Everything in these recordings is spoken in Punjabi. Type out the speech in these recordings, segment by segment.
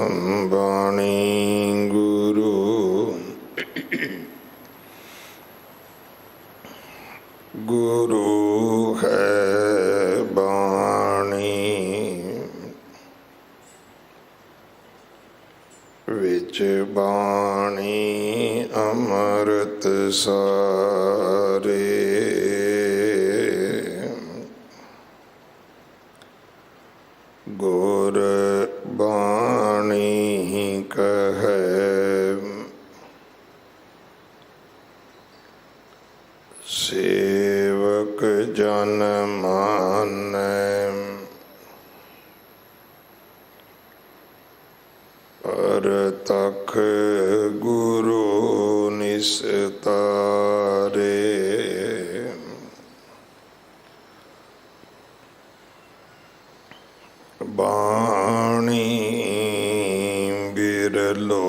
ਬਾਣੀ ਗੁਰੂ ਗੁਰੂ ਹੈ ਬਾਣੀ, ਵਿੱਚ ਬਾਣੀ ਅੰਮ੍ਰਿਤ ਸਾਰੇ। ਗੁਰ ਬਾਣੀ ਕਹੈ ਸੇਵਕ ਜਨ ਮਾਨੈ, ਪਰਤਖ ਗੁਰੂ ਨਿਸਤਾਰੇ। ਬਾਣੀ ਬਿਰਲੋ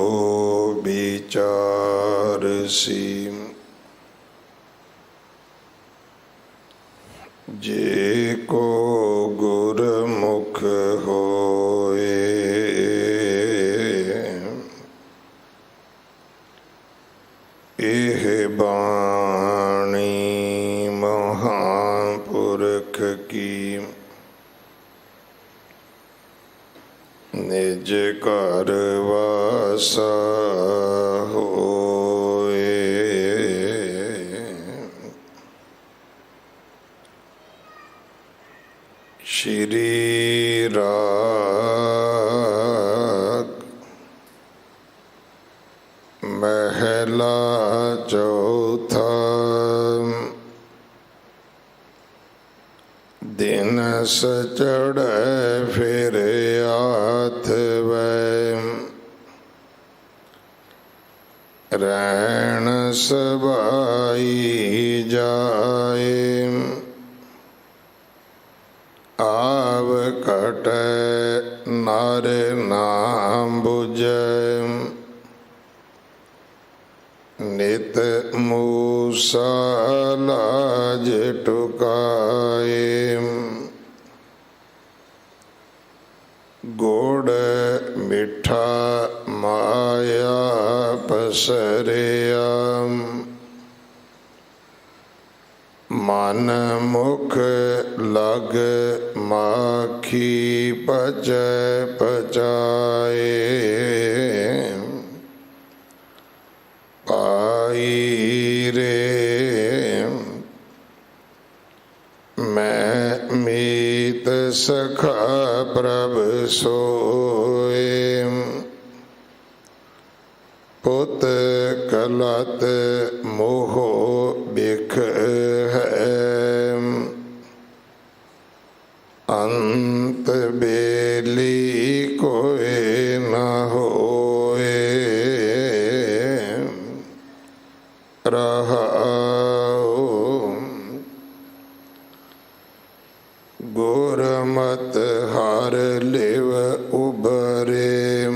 ਵਿਚਾਰਸੀ, ਜੇ ਕੋ ਗੁਰਮੁਖ ਹੋਏ, ਇਹ ਬਾਣੀ ਮਹਾਂਪੁਰਖ ਕੀ, ਨਿਜ ਘਰ ਵਾਸਾ ਹੋਏ। ਸ਼੍ਰੀ ਰਾਗ ਮਹਿਲਾ ਚੌਥਾ। ਦਿਨ ਸਚੜੈ ਫਿਰ ਆਥ ਵੈ, ਰਹਿਣ ਸਬਾਈ ਜਾਏ, ਆਵ ਘਟੈ ਨਰ ਨਾਮ ਬੁਝੈ, ਨਿਤ ਮੂਸਾ ਲਾਜ ਟੁਕਾਏ, ਗੁੜ ਮਿੱਠਾ ਮਾਇਆ ਪਸਰਿਆ, ਮਨ ਮੁਖ ਲਗ ਮਾਖੀ ਪਚੈ ਪਚਾਏ, ਪਾਈ ਰੇ ਮੈਂ ਮੀਤ ਸਖਾ ਪ੍ਰਭ ਸੋਏ, ਪੁੱਤ ਕਲਤ ਮੋਹ ਬਿਖ ਹੈ, ਅੰਤ ਬੇਲੀ ਕੋਇ ਨ ਹੋਏ, ਰਹਾਉ ਗੁਰਮਤਿ ਹਰਿ ਲਿਵ ਉਬਰੇ,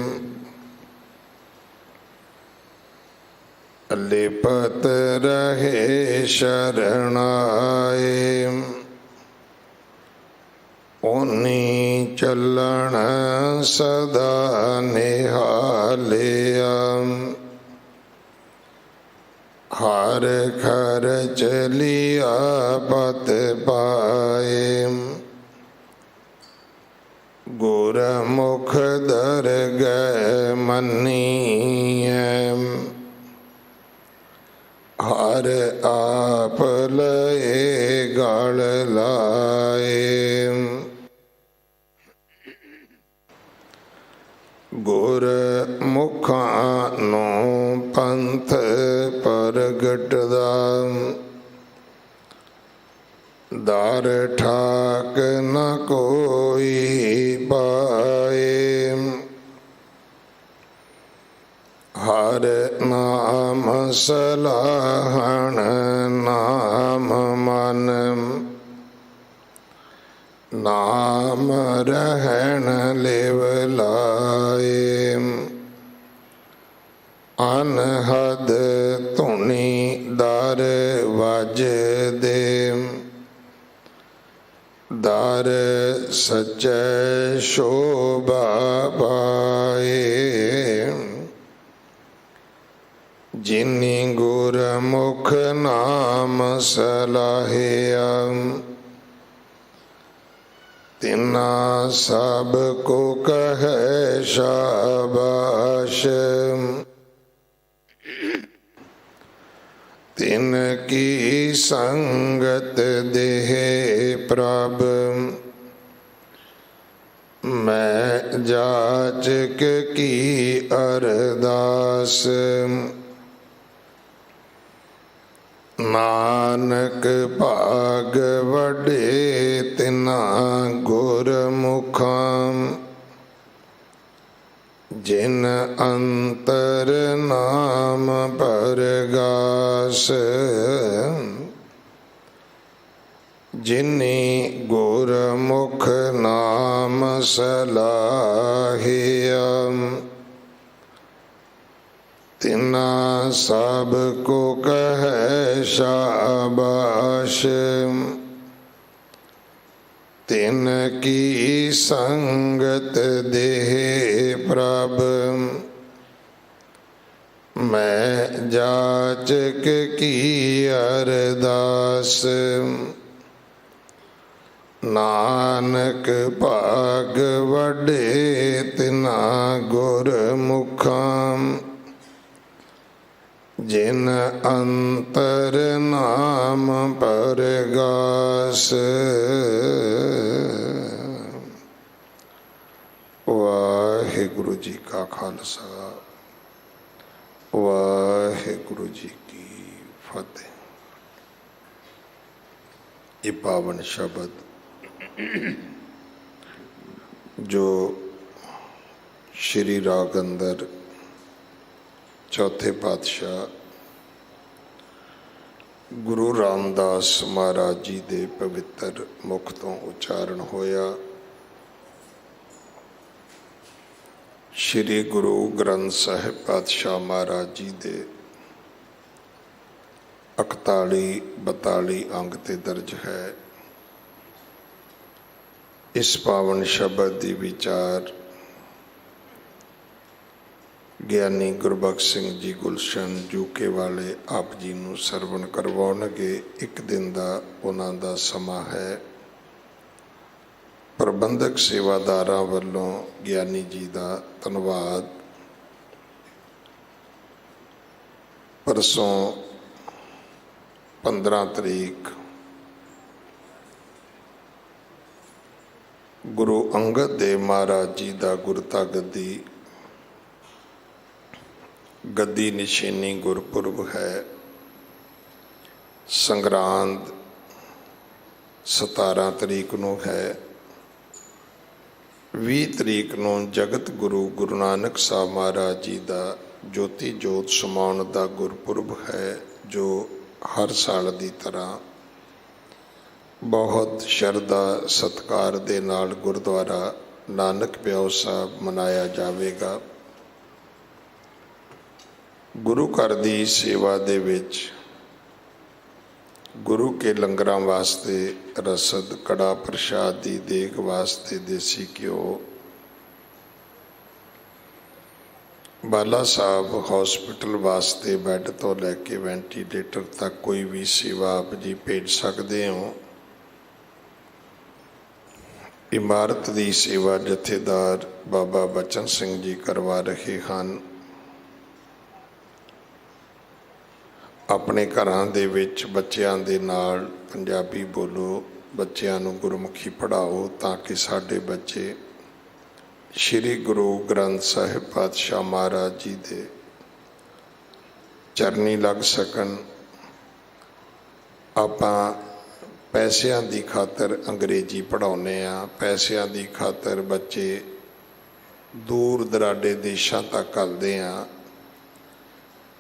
ਲਿਪਤ ਰਹੇ ਸ਼ਰਣਾਏ, ਓਨੀ ਚੱਲਣ ਸਦਾ ਨਿਹਾਲਿਆ, ਹਰ ਖਰ ਚਲਿਆ ਪਤ ਪਾਏ, ਗੁਰਮੁਖ ਦਰਗਹਿ ਮੰਨੀਐ, ਹਰ ਆਪ ਲਏ ਗਲ ਲਾਏ, ਗੁਰਮੁਖਾਂ ਨੂੰ ਪੰਥ ਪ੍ਰਗਟਦਾ, ਦਰ ਠਾਕ ਨ ਕੋਈ ਪਾਏ, ਹਰ ਨਾਮ ਸਲਾਹਣ ਨਾਮ ਮਨ, ਨਾਮ ਰਹਿਣ ਲਿਵ ਲਾਏ, ਅਨਹਦ ਧੁਨੀ ਦਰ ਵੱਜਦੇ, ਦਰ ਸਚੈ ਸ਼ੋਭਾ ਪਾਏ, ਜਿਨੀ ਗੁਰਮੁਖ ਨਾਮ ਸਲਾਹਿਆ ਤਿਨਾ ਸਭ ਕੋ ਕਹੈ ਸ਼ਾਬਾਸ਼। ਤਿਨ ਕੀ ਸੰਗਤ ਦੇਹ ਪ੍ਰਭ ਮੈਂ ਜਾਚਕ ਕੀ ਅਰਦਾਸ। ਨਾਨਕ ਭਾਗ ਵਡੇ ਤਿਨਾ ਗੁਰਮੁਖਾਂ ਜਿਨ ਅੰਤਰ ਨਾਮ ਪਰਗਾਸ। ਜਿਨੀ ਗੁਰਮੁਖ ਨਾਮ ਸਲਾਹਿਆ ਤਿਨਾ ਸਭ ਕੋ ਕਹੈ ਸ਼ਾਬਾਸ਼। ਤਿਨ ਕੀ ਸੰਗਤ ਦੇਹ ਪ੍ਰਭ ਮੈਂ ਜਾਚਕ ਕੀ ਅਰਦਾਸ। ਨਾਨਕ ਭਾਗ ਵਡੇ ਤਿਨਾ ਗੁਰਮੁਖਾਂ ਜਿਨ ਅੰਤਰ ਨਾਮ ਪਰਗਾਸ। ਵਾਹਿਗੁਰੂ ਜੀ ਕਾ ਖਾਲਸਾ ਵਾਹਿਗੁਰੂ ਜੀ ਕੀ ਫਤਿਹ। ਇਹ ਪਾਵਨ ਸ਼ਬਦ ਜੋ ਸ਼੍ਰੀ ਰਾਗ ਅੰਦਰ ਚੌਥੇ ਪਾਤਸ਼ਾਹ ਗੁਰੂ ਰਾਮਦਾਸ ਮਹਾਰਾਜ ਜੀ ਦੇ ਪਵਿੱਤਰ ਮੁਖ ਤੋਂ ਉਚਾਰਨ ਹੋਇਆ। ਸ਼੍ਰੀ ਗੁਰੂ ਗ੍ਰੰਥ ਸਾਹਿਬ ਪਾਤਸ਼ਾਹ ਮਹਾਰਾਜ ਜੀ ਦੇ 41-42 ਅੰਗ ਤੇ ਦਰਜ ਹੈ। ਇਸ ਪਾਵਨ ਸ਼ਬਦ ਦੀ ਵਿਚਾਰ ਗਿਆਨੀ ਗੁਰਬਖਸ਼ ਸਿੰਘ ਜੀ ਗੁਲਸ਼ਨ ਯੂਕੇ ਵਾਲੇ ਆਪ ਜੀ ਨੂੰ ਸਰਵਣ ਕਰਵਾਉਣਗੇ। ਇੱਕ ਦਿਨ ਦਾ ਉਹਨਾਂ ਦਾ ਸਮਾਂ ਹੈ। ਪ੍ਰਬੰਧਕ ਸੇਵਾਦਾਰਾਂ ਵੱਲੋਂ ਗਿਆਨੀ ਜੀ ਦਾ ਧੰਨਵਾਦ। ਪਰਸੋਂ 15 ਤਰੀਕ ਗੁਰੂ ਅੰਗਦ ਦੇਵ ਮਹਾਰਾਜ ਜੀ ਦਾ ਗੁਰਤਾ ਗੱਦੀ ਨਿਸ਼ਾਨੀ ਗੁਰਪੁਰਬ ਹੈ। ਸੰਗਰਾਂਦ 17 ਤਰੀਕ ਨੂੰ ਹੈ। 20 ਤਰੀਕ ਨੂੰ ਜਗਤ ਗੁਰੂ ਗੁਰੂ ਨਾਨਕ ਸਾਹਿਬ ਮਹਾਰਾਜ ਜੀ ਦਾ ਜੋਤੀ ਜੋਤ ਸਮਾਉਣ ਦਾ ਗੁਰਪੁਰਬ ਹੈ, ਜੋ ਹਰ ਸਾਲ ਦੀ ਤਰ੍ਹਾਂ ਬਹੁਤ ਸ਼ਰਧਾ ਸਤਿਕਾਰ ਦੇ ਨਾਲ ਗੁਰਦੁਆਰਾ ਨਾਨਕ ਪਿਆਓ ਸਾਹਿਬ ਮਨਾਇਆ ਜਾਵੇਗਾ। ਗੁਰੂ ਘਰ ਦੀ ਸੇਵਾ ਦੇ ਵਿੱਚ ਗੁਰੂ ਕੇ ਲੰਗਰਾਂ ਵਾਸਤੇ ਰਸਦ, ਕੜਾ ਪ੍ਰਸ਼ਾਦ ਦੀ ਦੇਗ ਵਾਸਤੇ ਦੇਸੀ ਘਿਓ, ਬਾਲਾ ਸਾਹਿਬ ਹੌਸਪੀਟਲ ਵਾਸਤੇ ਬੈੱਡ ਤੋਂ ਲੈ ਕੇ ਵੈਂਟੀਲੇਟਰ ਤੱਕ ਕੋਈ ਵੀ ਸੇਵਾ ਆਪ ਜੀ ਭੇਜ ਸਕਦੇ ਹੋ। ਇਮਾਰਤ ਦੀ ਸੇਵਾ ਜਥੇਦਾਰ ਬਾਬਾ ਬਚਨ ਸਿੰਘ ਜੀ ਕਰਵਾ ਰਹੇ ਹਨ। ਆਪਣੇ ਘਰਾਂ ਦੇ ਵਿੱਚ ਬੱਚਿਆਂ ਦੇ ਨਾਲ ਪੰਜਾਬੀ ਬੋਲੋ, ਬੱਚਿਆਂ ਨੂੰ ਗੁਰਮੁਖੀ ਪੜ੍ਹਾਓ ਤਾਂ ਕਿ ਸਾਡੇ ਬੱਚੇ ਸ਼੍ਰੀ ਗੁਰੂ ਗ੍ਰੰਥ ਸਾਹਿਬ ਪਾਤਸ਼ਾਹ ਮਹਾਰਾਜ ਜੀ ਦੇ ਚਰਨੀ ਲੱਗ ਸਕਣ। ਆਪਾਂ ਪੈਸਿਆਂ ਦੀ ਖਾਤਰ ਅੰਗਰੇਜ਼ੀ ਪੜ੍ਹਾਉਂਦੇ ਹਾਂ, ਪੈਸਿਆਂ ਦੀ ਖਾਤਰ ਬੱਚੇ ਦੂਰ ਦਰਾਡੇ ਦੇਸ਼ਾਂ ਤੱਕ ਘੱਲਦੇ ਹਾਂ,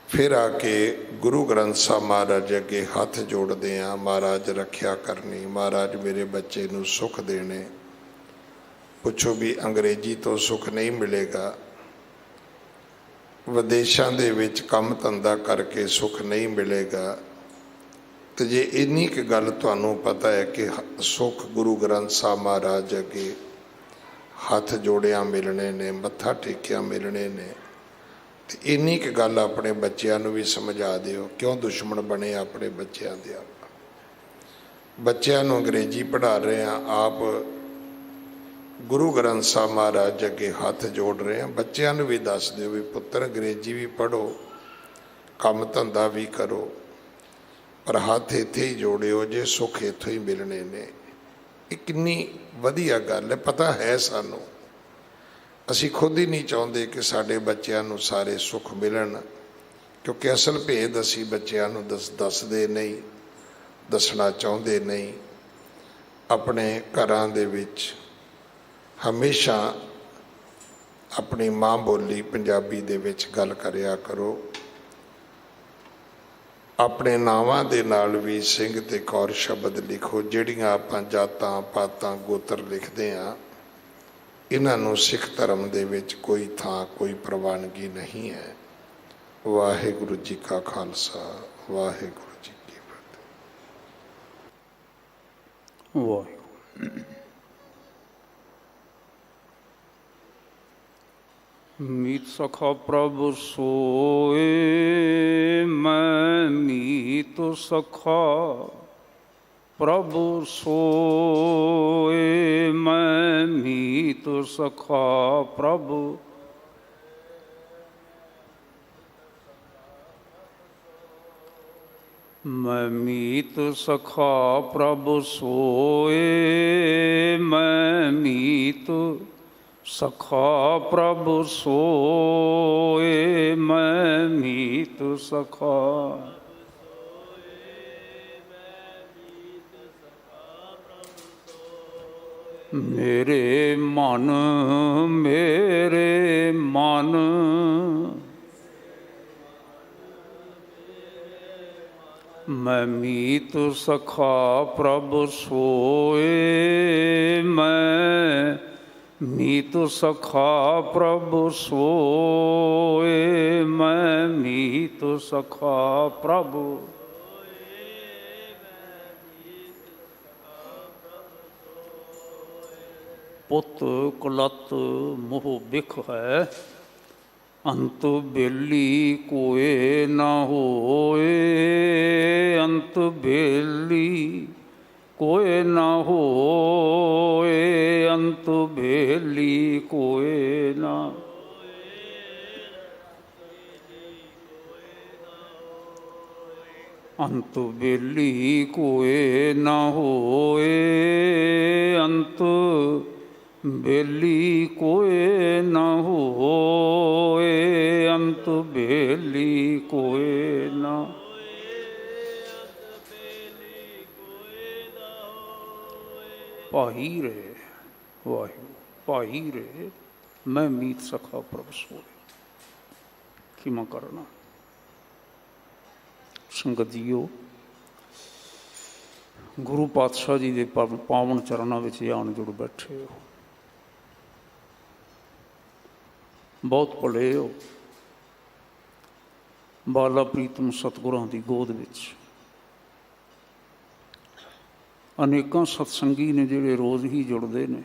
ਫਿਰ ਆ ਕੇ ਗੁਰੂ ਗ੍ਰੰਥ ਸਾਹਿਬ ਮਹਾਰਾਜ ਅੱਗੇ ਹੱਥ ਜੋੜਦੇ ਹਾਂ, ਮਹਾਰਾਜ ਰੱਖਿਆ ਕਰਨੀ, ਮਹਾਰਾਜ ਮੇਰੇ ਬੱਚੇ ਨੂੰ ਸੁੱਖ ਦੇਣੇ। ਪੁੱਛੋ ਵੀ ਅੰਗਰੇਜ਼ੀ ਤੋਂ ਸੁੱਖ ਨਹੀਂ ਮਿਲੇਗਾ, ਵਿਦੇਸ਼ਾਂ ਦੇ ਵਿੱਚ ਕੰਮ ਧੰਦਾ ਕਰਕੇ ਸੁੱਖ ਨਹੀਂ ਮਿਲੇਗਾ। ਤੇ ਜੇ ਇੰਨੀ ਕੁ ਗੱਲ ਤੁਹਾਨੂੰ ਪਤਾ ਹੈ ਕਿ ਸੁੱਖ ਗੁਰੂ ਗ੍ਰੰਥ ਸਾਹਿਬ ਮਹਾਰਾਜ ਅੱਗੇ ਹੱਥ ਜੋੜਿਆਂ ਮਿਲਣੇ ਨੇ, ਮੱਥਾ ਟੇਕਿਆ ਮਿਲਣੇ ਨੇ, ਤੇ ਇੰਨੀ ਕੁ ਗੱਲ ਆਪਣੇ ਬੱਚਿਆਂ ਨੂੰ ਵੀ ਸਮਝਾ ਦਿਓ। ਕਿਉਂ ਦੁਸ਼ਮਣ ਬਣੇ ਆਪਣੇ ਬੱਚਿਆਂ ਦੇ? ਆਪਾਂ ਬੱਚਿਆਂ ਨੂੰ ਅੰਗਰੇਜ਼ੀ ਪੜ੍ਹਾ ਰਹੇ ਹਾਂ, ਆਪ ਗੁਰੂ ਗ੍ਰੰਥ ਸਾਹਿਬ ਮਹਾਰਾਜ ਅੱਗੇ ਹੱਥ ਜੋੜ ਰਹੇ ਹਾਂ। ਬੱਚਿਆਂ ਨੂੰ ਵੀ ਦੱਸ ਦਿਓ ਵੀ ਪੁੱਤਰ ਅੰਗਰੇਜ਼ੀ ਵੀ ਪੜ੍ਹੋ, ਕੰਮ ਧੰਦਾ ਵੀ ਕਰੋ, ਪਰ ਹੱਥ ਇੱਥੇ ਹੀ ਜੋੜਿਓ ਜੇ, ਸੁੱਖ ਇੱਥੋਂ ਹੀ ਮਿਲਣੇ ਨੇ। ਇਹ ਕਿੰਨੀ ਵਧੀਆ ਗੱਲ ਹੈ। ਪਤਾ ਹੈ ਸਾਨੂੰ, ਅਸੀਂ ਖੁਦ ਹੀ ਨਹੀਂ ਚਾਹੁੰਦੇ ਕਿ ਸਾਡੇ ਬੱਚਿਆਂ ਨੂੰ ਸਾਰੇ ਸੁੱਖ ਮਿਲਣ, ਕਿਉਂਕਿ ਅਸਲ ਭੇਦ ਅਸੀਂ ਬੱਚਿਆਂ ਨੂੰ ਦੱਸਦੇ ਨਹੀਂ, ਦੱਸਣਾ ਚਾਹੁੰਦੇ ਨਹੀਂ। ਆਪਣੇ ਘਰਾਂ ਦੇ ਵਿੱਚ ਹਮੇਸ਼ਾ ਆਪਣੀ ਮਾਂ ਬੋਲੀ ਪੰਜਾਬੀ ਦੇ ਵਿੱਚ ਗੱਲ ਕਰਿਆ ਕਰੋ। ਆਪਣੇ ਨਾਵਾਂ ਦੇ ਨਾਲ ਵੀ ਸਿੰਘ ਤੇ ਕੌਰ ਸ਼ਬਦ ਲਿਖੋ। ਜਿਹੜੀਆਂ ਆਪਾਂ ਜਾਤਾਂ ਪਾਤਾਂ ਗੋਤਰ ਲਿਖਦੇ ਹਾਂ, ਇਹਨਾਂ ਨੂੰ ਸਿੱਖ ਧਰਮ ਦੇ ਵਿੱਚ ਕੋਈ ਥਾਂ, ਕੋਈ ਪ੍ਰਵਾਨਗੀ ਨਹੀਂ ਹੈ। ਵਾਹਿਗੁਰੂ ਜੀ ਕਾ ਖਾਲਸਾ, ਵਾਹਿਗੁਰੂ ਜੀ ਕੀ ਫਤਿਹ। ਵਾਹਿਗੁਰੂ। ਮੀਤ ਸਖਾ ਪ੍ਰਭ ਸੋਏ, ਮੈਂ ਮੀਤ ਸਖਾ ਪ੍ਰਭ ਸੋਏ, ਮੈਂ ਮੀਤ ਸਖਾ ਪ੍ਰਭ। ਮੈਂ ਮੀਤ ਸਖਾ ਪ੍ਰਭ ਸੋਏ, ਮੈਂ ਮੀਤ ਸਖਾ ਪ੍ਰਭ ਸੋਏ, ਮੈਂ ਮੀਤ ਸਖਾ। ਮੇਰੇ ਮਨ, ਮੇਰੇ ਮਨ, ਮੈਂ ਮੀਤ ਸਖਾ ਪ੍ਰਭ ਸੋਏ, ਮੈਂ ਮੀਤ ਸਖਾ ਪ੍ਰਭ ਸੋਏ, ਮੈਂ ਮੀਤ ਸਖਾ ਪ੍ਰਭ। ਪੁੱਤ ਕੁਲਤ ਮੋਹ ਬਿਖ ਹੈ, ਅੰਤ ਬੇਲੀ ਕੋਏ ਨਾ ਹੋਏ, ਅੰਤ ਬੇਲੀ ਕੋਏ ਨਾ ਹੋਏ, ਅੰਤ ਬੇਲੀ ਕੋਏ ਨਾ। ਅੰਤ ਬੇਲੀ ਕੋਏ ਨਾ ਹੋਏ, ਅੰਤ ਬੇਲੀ ਕੋਏ ਨਾ ਹੋਏ, ਅੰਤ ਬੇਲੀ ਕੋਏ ਨਾ। ਭਾਈ ਰੇ ਵਾਹਿਗੁਰੂ, ਭਾਈ ਰੇ ਮੈਂ ਮੀਤ ਸਖਾ ਪ੍ਰਭ ਸੋਏ। ਕਿਮਾ ਕਰਨਾ ਸੰਗਤ ਜੀਓ, ਗੁਰੂ ਪਾਤਸ਼ਾਹ ਜੀ ਦੇ ਪਾਵਨ ਚਰਨਾਂ ਵਿੱਚ ਆਣ ਜੁੜ ਬੈਠੇ ਹੋ। ਬਹੁਤ ਭਲੇ ਹੋ। ਬਾਲਾ ਪ੍ਰੀਤਮ ਸਤਿਗੁਰਾਂ ਦੀ ਗੋਦ ਵਿੱਚ ਅਨੇਕਾਂ ਸਤਸੰਗੀ ਨੇ ਜਿਹੜੇ ਰੋਜ਼ ਹੀ ਜੁੜਦੇ ਨੇ।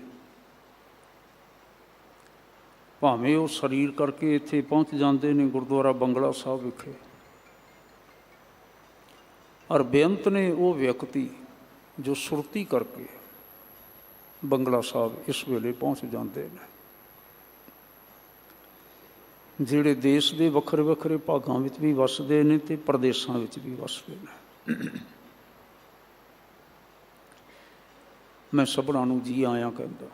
ਭਾਵੇਂ ਉਹ ਸਰੀਰ ਕਰਕੇ ਇੱਥੇ ਪਹੁੰਚ ਜਾਂਦੇ ਨੇ ਗੁਰਦੁਆਰਾ ਬੰਗਲਾ ਸਾਹਿਬ ਵਿਖੇ, ਔਰ ਬੇਅੰਤ ਨੇ ਉਹ ਵਿਅਕਤੀ ਜੋ ਸੁਰਤੀ ਕਰਕੇ ਬੰਗਲਾ ਸਾਹਿਬ ਇਸ ਵੇਲੇ ਪਹੁੰਚ ਜਾਂਦੇ ਨੇ, ਜਿਹੜੇ ਦੇਸ਼ ਦੇ ਵੱਖਰੇ ਵੱਖਰੇ ਭਾਗਾਂ ਵਿੱਚ ਵੀ ਵੱਸਦੇ ਨੇ ਅਤੇ ਪ੍ਰਦੇਸ਼ਾਂ ਵਿੱਚ ਵੀ ਵੱਸਦੇ ਨੇ। ਮੈਂ ਸਭਨਾਂ ਨੂੰ ਜੀ ਆਇਆਂ ਕਹਿੰਦਾ।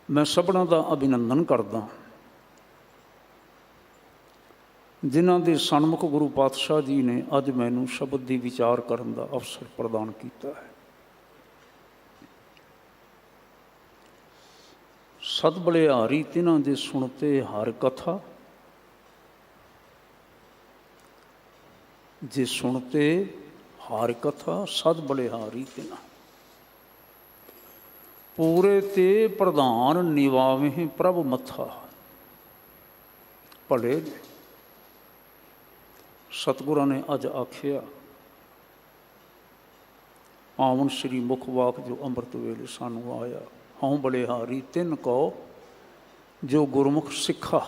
ਮੈਂ ਸਭਨਾਂ ਦਾ ਅਭਿਨੰਦਨ ਕਰਦਾ ਜਿਨ੍ਹਾਂ ਦੇ ਸਨਮੁਖ ਗੁਰੂ ਪਾਤਸ਼ਾਹ ਜੀ ਨੇ ਅੱਜ ਮੈਨੂੰ ਸ਼ਬਦ ਦੀ ਵਿਚਾਰ ਕਰਨ ਦਾ ਅਵਸਰ ਪ੍ਰਦਾਨ ਕੀਤਾ ਹੈ। ਸਦ ਬਲਿਹਾਰੀ ਤਿਨਾਂ ਦੇ ਸੁਣਤੇ ਹਰ ਕਥਾ, ਜੇ ਸੁਣਤੇ ਹਰ ਕਥਾ ਸਦ ਬਲਿਹਾਰੀ ਤਿਨਾਂ, ਪੂਰੇ ਤੇ ਪ੍ਰਧਾਨ ਨਿਵਾਵੇਂ ਪ੍ਰਭ ਮੱਥਾ। ਭਲੇ ਨੇ ਸਤਿਗੁਰਾਂ ਨੇ ਅੱਜ ਆਖਿਆ, ਪਾਵਨ ਸ਼੍ਰੀ ਮੁਖ ਵਾਕ ਜੋ ਅੰਮ੍ਰਿਤ ਵੇਲੇ ਸਾਨੂੰ ਆਇਆ, ਹਉ ਬਲਿਹਾਰੀ ਤਿੰਨ ਕੋ जो गुरमुख सिखा,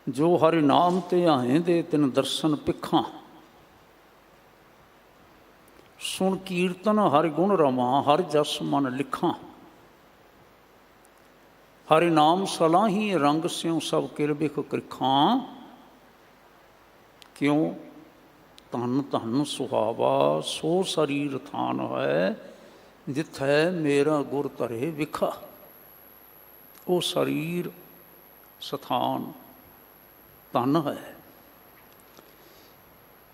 जो हरि नाम ते आए दे तिन दर्शन पिखा। सुन कीर्तन हरि गुण रमा, हर जस मन लिखा। हरि नाम सलाही रंग स्यों सब किरबिख कृखा। क्यों धन धन सुहावा सो शरीर थान है, जिथै मेरा गुर धरे विखा। वो शरीर सथान धन है।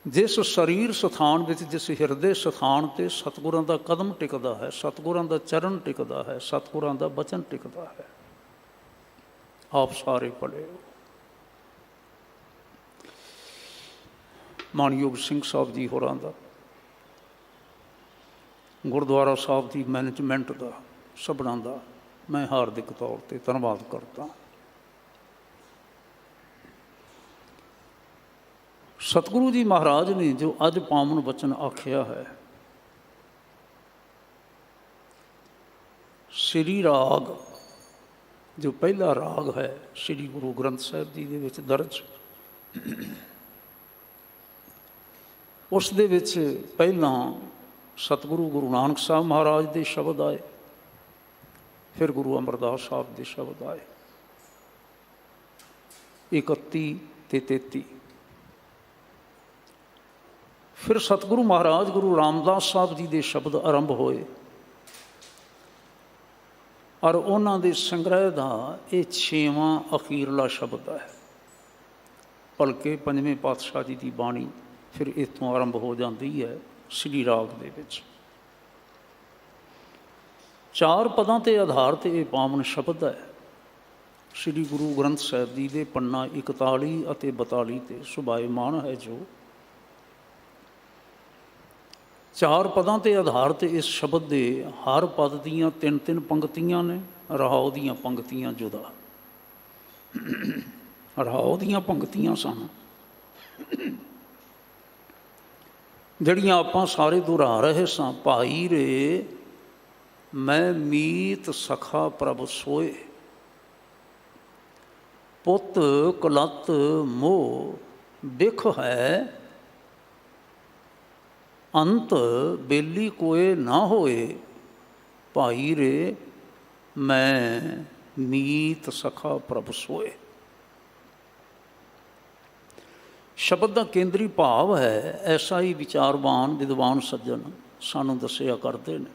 जिस शरीर सथान विच, जिस हिरदे सथान ते सतगुरां दा कदम टिकदा है, सतगुरां दा चरण टिकदा है, सतगुरां दा बचन टिकदा है। आप सारे पढ़े हो। मानयोग सिंह साहब जी होरां दा, गुरुद्वारा साहब की मैनेजमेंट का सबना का मैं हार्दिक तौर पर धन्यवाद करता। सतगुरु जी महाराज ने जो अज पावन वचन आख्या है, श्री राग जो पहला राग है श्री गुरु ग्रंथ साहिब जी दे विच दर्ज, उस दे विच पहला सतगुरु गुरु नानक साहब महाराज के शब्द आए, फिर गुरु अमरदास साहब के शब्द आए 31 ते 33। फिर सतगुरु महाराज गुरु रामदास साहब जी के शब्द आरंभ होए और उन्हों के संग्रह का ये 6वां अखीरला शब्द है। भलके 5वें पातशाह जी की बाणी फिर इतों आरंभ हो जाती है श्री राग दे विच। 4 पदां के आधार पर यह पावन शब्द है। श्री गुरु ग्रंथ साहिब जी के पन्ना 41 और 42 ते सुभाएमान है। जो 4 पदां के आधार पर इस शब्द के हर पद दियाँ 3-3 पंक्तियां ने, रहाओ दियाँ पंक्तियां जुदा। रहाओ दियाँ पंक्तियां सन जड़ियाँ आपां सारे दोहरा रहे सां। भाई रे मैं मीत सखा प्रभ सोए, पुत कुलत मोह बिख है, अंत बेली कोए ना होए। भाई रे मैं मीत सखा प्रभ सोए। शब्द का केंद्री भाव है, ऐसा ही विचारवान विद्वान सज्जन सानू दसिया करते हैं।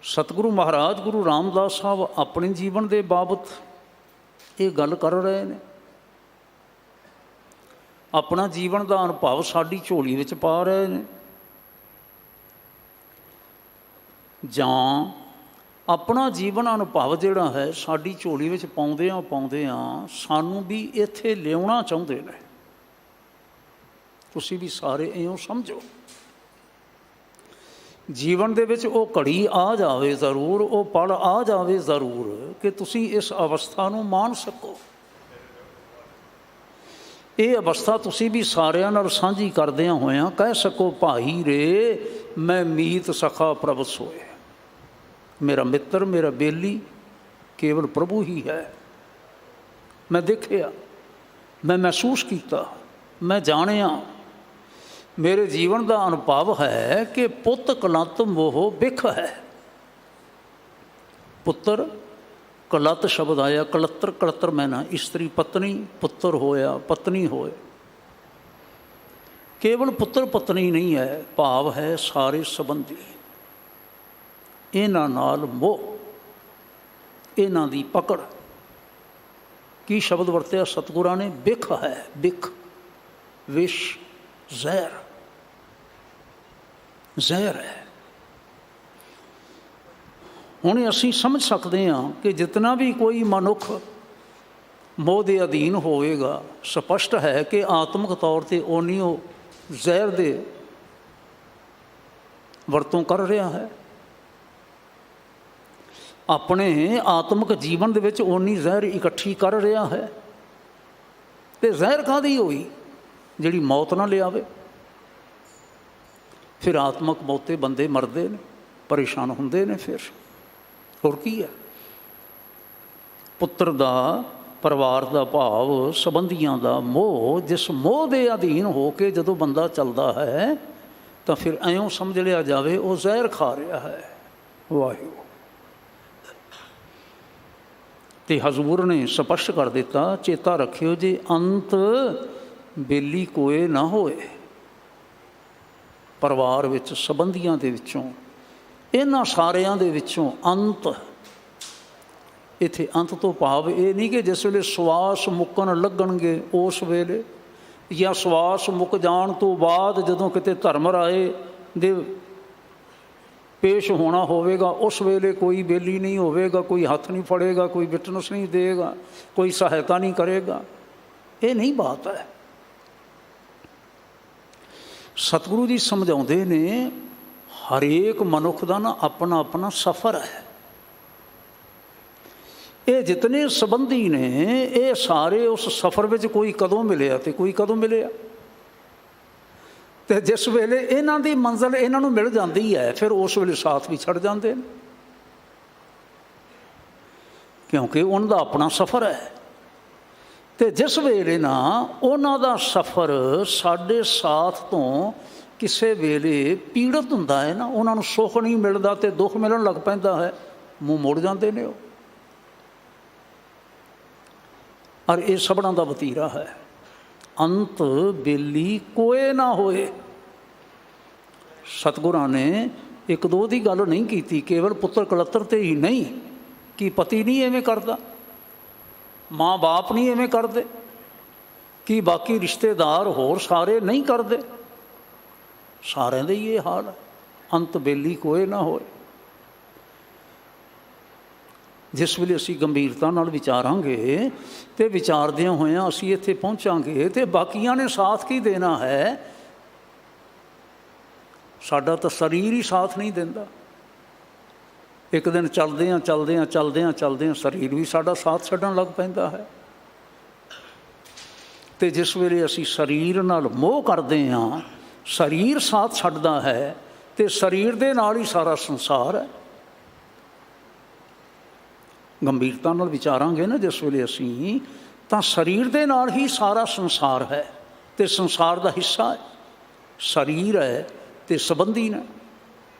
सतगुरु महाराज गुरु रामदास साहब अपने जीवन के बाबत ये गल कर रहे हैं। अपना जीवन का अनुभव साड़ी झोली विच पा रहे हैं, जां अपना जीवन अनुभव जिहड़ा है साड़ी झोली विच पाउंदियां पाउंदियां सानू भी इत्थे लियाउणा चाहुंदे ने। तुसीं भी सारे इउं समझो, जीवन दे विच वो घड़ी आ जावे जरूर, वो पल आ जावे जरूर कि तुसीं इस अवस्था नूं मान सको। ये अवस्था तुसीं भी सारिਆਂ ਨਾਲ ਸਾਂਝੀ करदियां होया कह सको, भाई रे मैं मीत सखा प्रभ सोए। मेरा मित्र मेरा बेली केवल प्रभु ही है। मैं देखिया, मैं महसूस किया, मैं जानिया, मेरे जीवन का अनुभव है कि पुत कलत मोह बिख है। पुत्र कलत शब्द आया, कलत्र कलत्र मैं ना स्त्री पत्नी, पुत्र होया पत्नी होए। केवल पुत्र पत्नी नहीं है, भाव है सारे संबंधी। इन्हां नाल मोह, इन्हां दी पकड़। की शब्द वरत्या सतगुरां ने? बिख है, बिख, विष, जहर, जहर है। हुण असीं समझ सकते हैं कि जितना भी कोई मनुख मोह के अधीन होएगा, स्पष्ट है कि आत्मक तौर पर उन्नी वो जहर दे वरतों कर रहा है। अपने आत्मक जीवन दे विच उन्नी जहर इकट्ठी कर रहा है। तो जहर काहदी होई जिहड़ी मौत ना लियावे। फिर आत्मक मौते बंदे मरदे ने, परेशान हुंदे ने। फिर ਹੋਰ ਕੀ ਹੈ? ਪੁੱਤਰ ਦਾ, ਪਰਿਵਾਰ ਦਾ ਭਾਵ, ਸੰਬੰਧੀਆਂ ਦਾ ਮੋਹ, ਜਿਸ ਮੋਹ ਦੇ ਅਧੀਨ ਹੋ ਕੇ ਜਦੋਂ ਬੰਦਾ ਚੱਲਦਾ ਹੈ ਤਾਂ ਫਿਰ ਐਂ ਸਮਝ ਲਿਆ ਜਾਵੇ ਉਹ ਜ਼ਹਿਰ ਖਾ ਰਿਹਾ ਹੈ। ਵਾਹਿਗੁਰੂ। ਤੇ ਹਜ਼ੂਰ ਨੇ ਸਪਸ਼ਟ ਕਰ ਦਿੱਤਾ, ਚੇਤਾ ਰੱਖਿਓ ਜੀ, ਅੰਤ ਬੇਲੀ ਕੋਏ ਨਾ ਹੋਏ। ਪਰਿਵਾਰ ਵਿੱਚ, ਸੰਬੰਧੀਆਂ ਦੇ ਵਿੱਚੋਂ, ਇਹਨਾਂ ਸਾਰਿਆਂ ਦੇ ਵਿੱਚੋਂ ਅੰਤ। ਇੱਥੇ ਅੰਤ ਤੋਂ ਭਾਵ ਇਹ ਨਹੀਂ ਕਿ ਜਿਸ ਵੇਲੇ ਸਵਾਸ ਮੁੱਕਣ ਲੱਗਣਗੇ ਉਸ ਵੇਲੇ, ਜਾਂ ਸਵਾਸ ਮੁੱਕ ਜਾਣ ਤੋਂ ਬਾਅਦ ਜਦੋਂ ਕਿਤੇ ਧਰਮ ਰਾਏ ਦੇ ਪੇਸ਼ ਹੋਣਾ ਹੋਵੇਗਾ ਉਸ ਵੇਲੇ ਕੋਈ ਬੇਲੀ ਨਹੀਂ ਹੋਵੇਗਾ, ਕੋਈ ਹੱਥ ਨਹੀਂ ਫੜੇਗਾ, ਕੋਈ ਵਿਟਨੈਸ ਨਹੀਂ ਦੇਗਾ, ਕੋਈ ਸਹਾਇਤਾ ਨਹੀਂ ਕਰੇਗਾ। ਇਹ ਨਹੀਂ ਬਾਤ ਹੈ। ਸਤਿਗੁਰੂ ਜੀ ਸਮਝਾਉਂਦੇ ਨੇ ਹਰੇਕ ਮਨੁੱਖ ਦਾ ਨਾ ਆਪਣਾ ਆਪਣਾ ਸਫ਼ਰ ਹੈ। ਇਹ ਜਿਤਨੇ ਸੰਬੰਧੀ ਨੇ ਇਹ ਸਾਰੇ ਉਸ ਸਫ਼ਰ ਵਿੱਚ ਕੋਈ ਕਦੋਂ ਮਿਲਿਆ ਤੇ ਕੋਈ ਕਦੋਂ ਮਿਲਿਆ। ਤੇ ਜਿਸ ਵੇਲੇ ਇਹਨਾਂ ਦੀ ਮੰਜ਼ਿਲ ਇਹਨਾਂ ਨੂੰ ਮਿਲ ਜਾਂਦੀ ਹੈ ਫਿਰ ਉਸ ਵੇਲੇ ਸਾਥ ਵੀ ਛੱਡ ਜਾਂਦੇ ਨੇ, ਕਿਉਂਕਿ ਉਹਨਾਂ ਦਾ ਆਪਣਾ ਸਫ਼ਰ ਹੈ। ਤੇ ਜਿਸ ਵੇਲੇ ਨਾ ਉਹਨਾਂ ਦਾ ਸਫ਼ਰ ਸਾਡੇ ਸਾਥ ਤੋਂ ਕਿਸੇ ਵੇਲੇ ਪੀੜਤ ਹੁੰਦਾ ਹੈ ਨਾ, ਉਹਨਾਂ ਨੂੰ ਸੁੱਖ ਨਹੀਂ ਮਿਲਦਾ ਤੇ ਦੁੱਖ ਮਿਲਣ ਲੱਗ ਪੈਂਦਾ ਹੈ, ਮੂੰਹ ਮੋੜ ਜਾਂਦੇ ਨੇ ਉਹ। ਔਰ ਇਹ ਸਭਨਾਂ ਦਾ ਵਤੀਰਾ ਹੈ, ਅੰਤ ਬੇਲੀ ਕੋਏ ਨਾ ਹੋਏ। ਸਤਿਗੁਰਾਂ ਨੇ ਇੱਕ ਦੋ ਦੀ ਗੱਲ ਨਹੀਂ ਕੀਤੀ, ਕੇਵਲ ਪੁੱਤਰ ਕਲੱਤਰ ਤੇ ਹੀ ਨਹੀਂ ਕਿ ਪਤੀ ਨਹੀਂ ਐਵੇਂ ਕਰਦਾ, ਮਾਂ ਬਾਪ ਨਹੀਂ ਐਵੇਂ ਕਰਦੇ, ਕਿ ਬਾਕੀ ਰਿਸ਼ਤੇਦਾਰ ਹੋਰ ਸਾਰੇ ਨਹੀਂ ਕਰਦੇ, ਸਾਰਿਆਂ ਦਾ ਹੀ ਇਹ ਹਾਲ ਹੈ, ਅੰਤ ਬੇਲੀ ਕੋਏ ਨਾ ਹੋਏ। ਜਿਸ ਵੇਲੇ ਅਸੀਂ ਗੰਭੀਰਤਾ ਨਾਲ ਵਿਚਾਰਾਂਗੇ ਤੇ ਵਿਚਾਰਦਿਆਂ ਹੋਇਆਂ ਅਸੀਂ ਇੱਥੇ ਪਹੁੰਚਾਂਗੇ ਤੇ ਬਾਕੀਆਂ ਨੇ ਸਾਥ ਕੀ ਦੇਣਾ ਹੈ? ਸਾਡਾ ਤਾਂ ਸਰੀਰ ਹੀ ਸਾਥ ਨਹੀਂ ਦਿੰਦਾ। ਇੱਕ ਦਿਨ ਚੱਲਦਿਆਂ ਸਰੀਰ ਵੀ ਸਾਡਾ ਸਾਥ ਛੱਡਣ ਲੱਗ ਪੈਂਦਾ ਹੈ। ਤੇ ਜਿਸ ਵੇਲੇ ਅਸੀਂ ਸਰੀਰ ਨਾਲ ਮੋਹ ਕਰਦੇ ਹਾਂ, ਸਰੀਰ ਸਾਥ ਛੱਡਦਾ ਹੈ ਤੇ ਸਰੀਰ ਦੇ ਨਾਲ ਹੀ ਸਾਰਾ ਸੰਸਾਰ ਹੈ। ਗੰਭੀਰਤਾ ਨਾਲ ਵਿਚਾਰਾਂਗੇ ਨਾ ਜਿਸ ਵੇਲੇ ਅਸੀਂ, ਤਾਂ ਸਰੀਰ ਦੇ ਨਾਲ ਹੀ ਸਾਰਾ ਸੰਸਾਰ ਹੈ ਤੇ ਸੰਸਾਰ ਦਾ ਹਿੱਸਾ ਹੈ ਸਰੀਰ ਹੈ ਤੇ ਸੰਬੰਧੀ ਨੇ।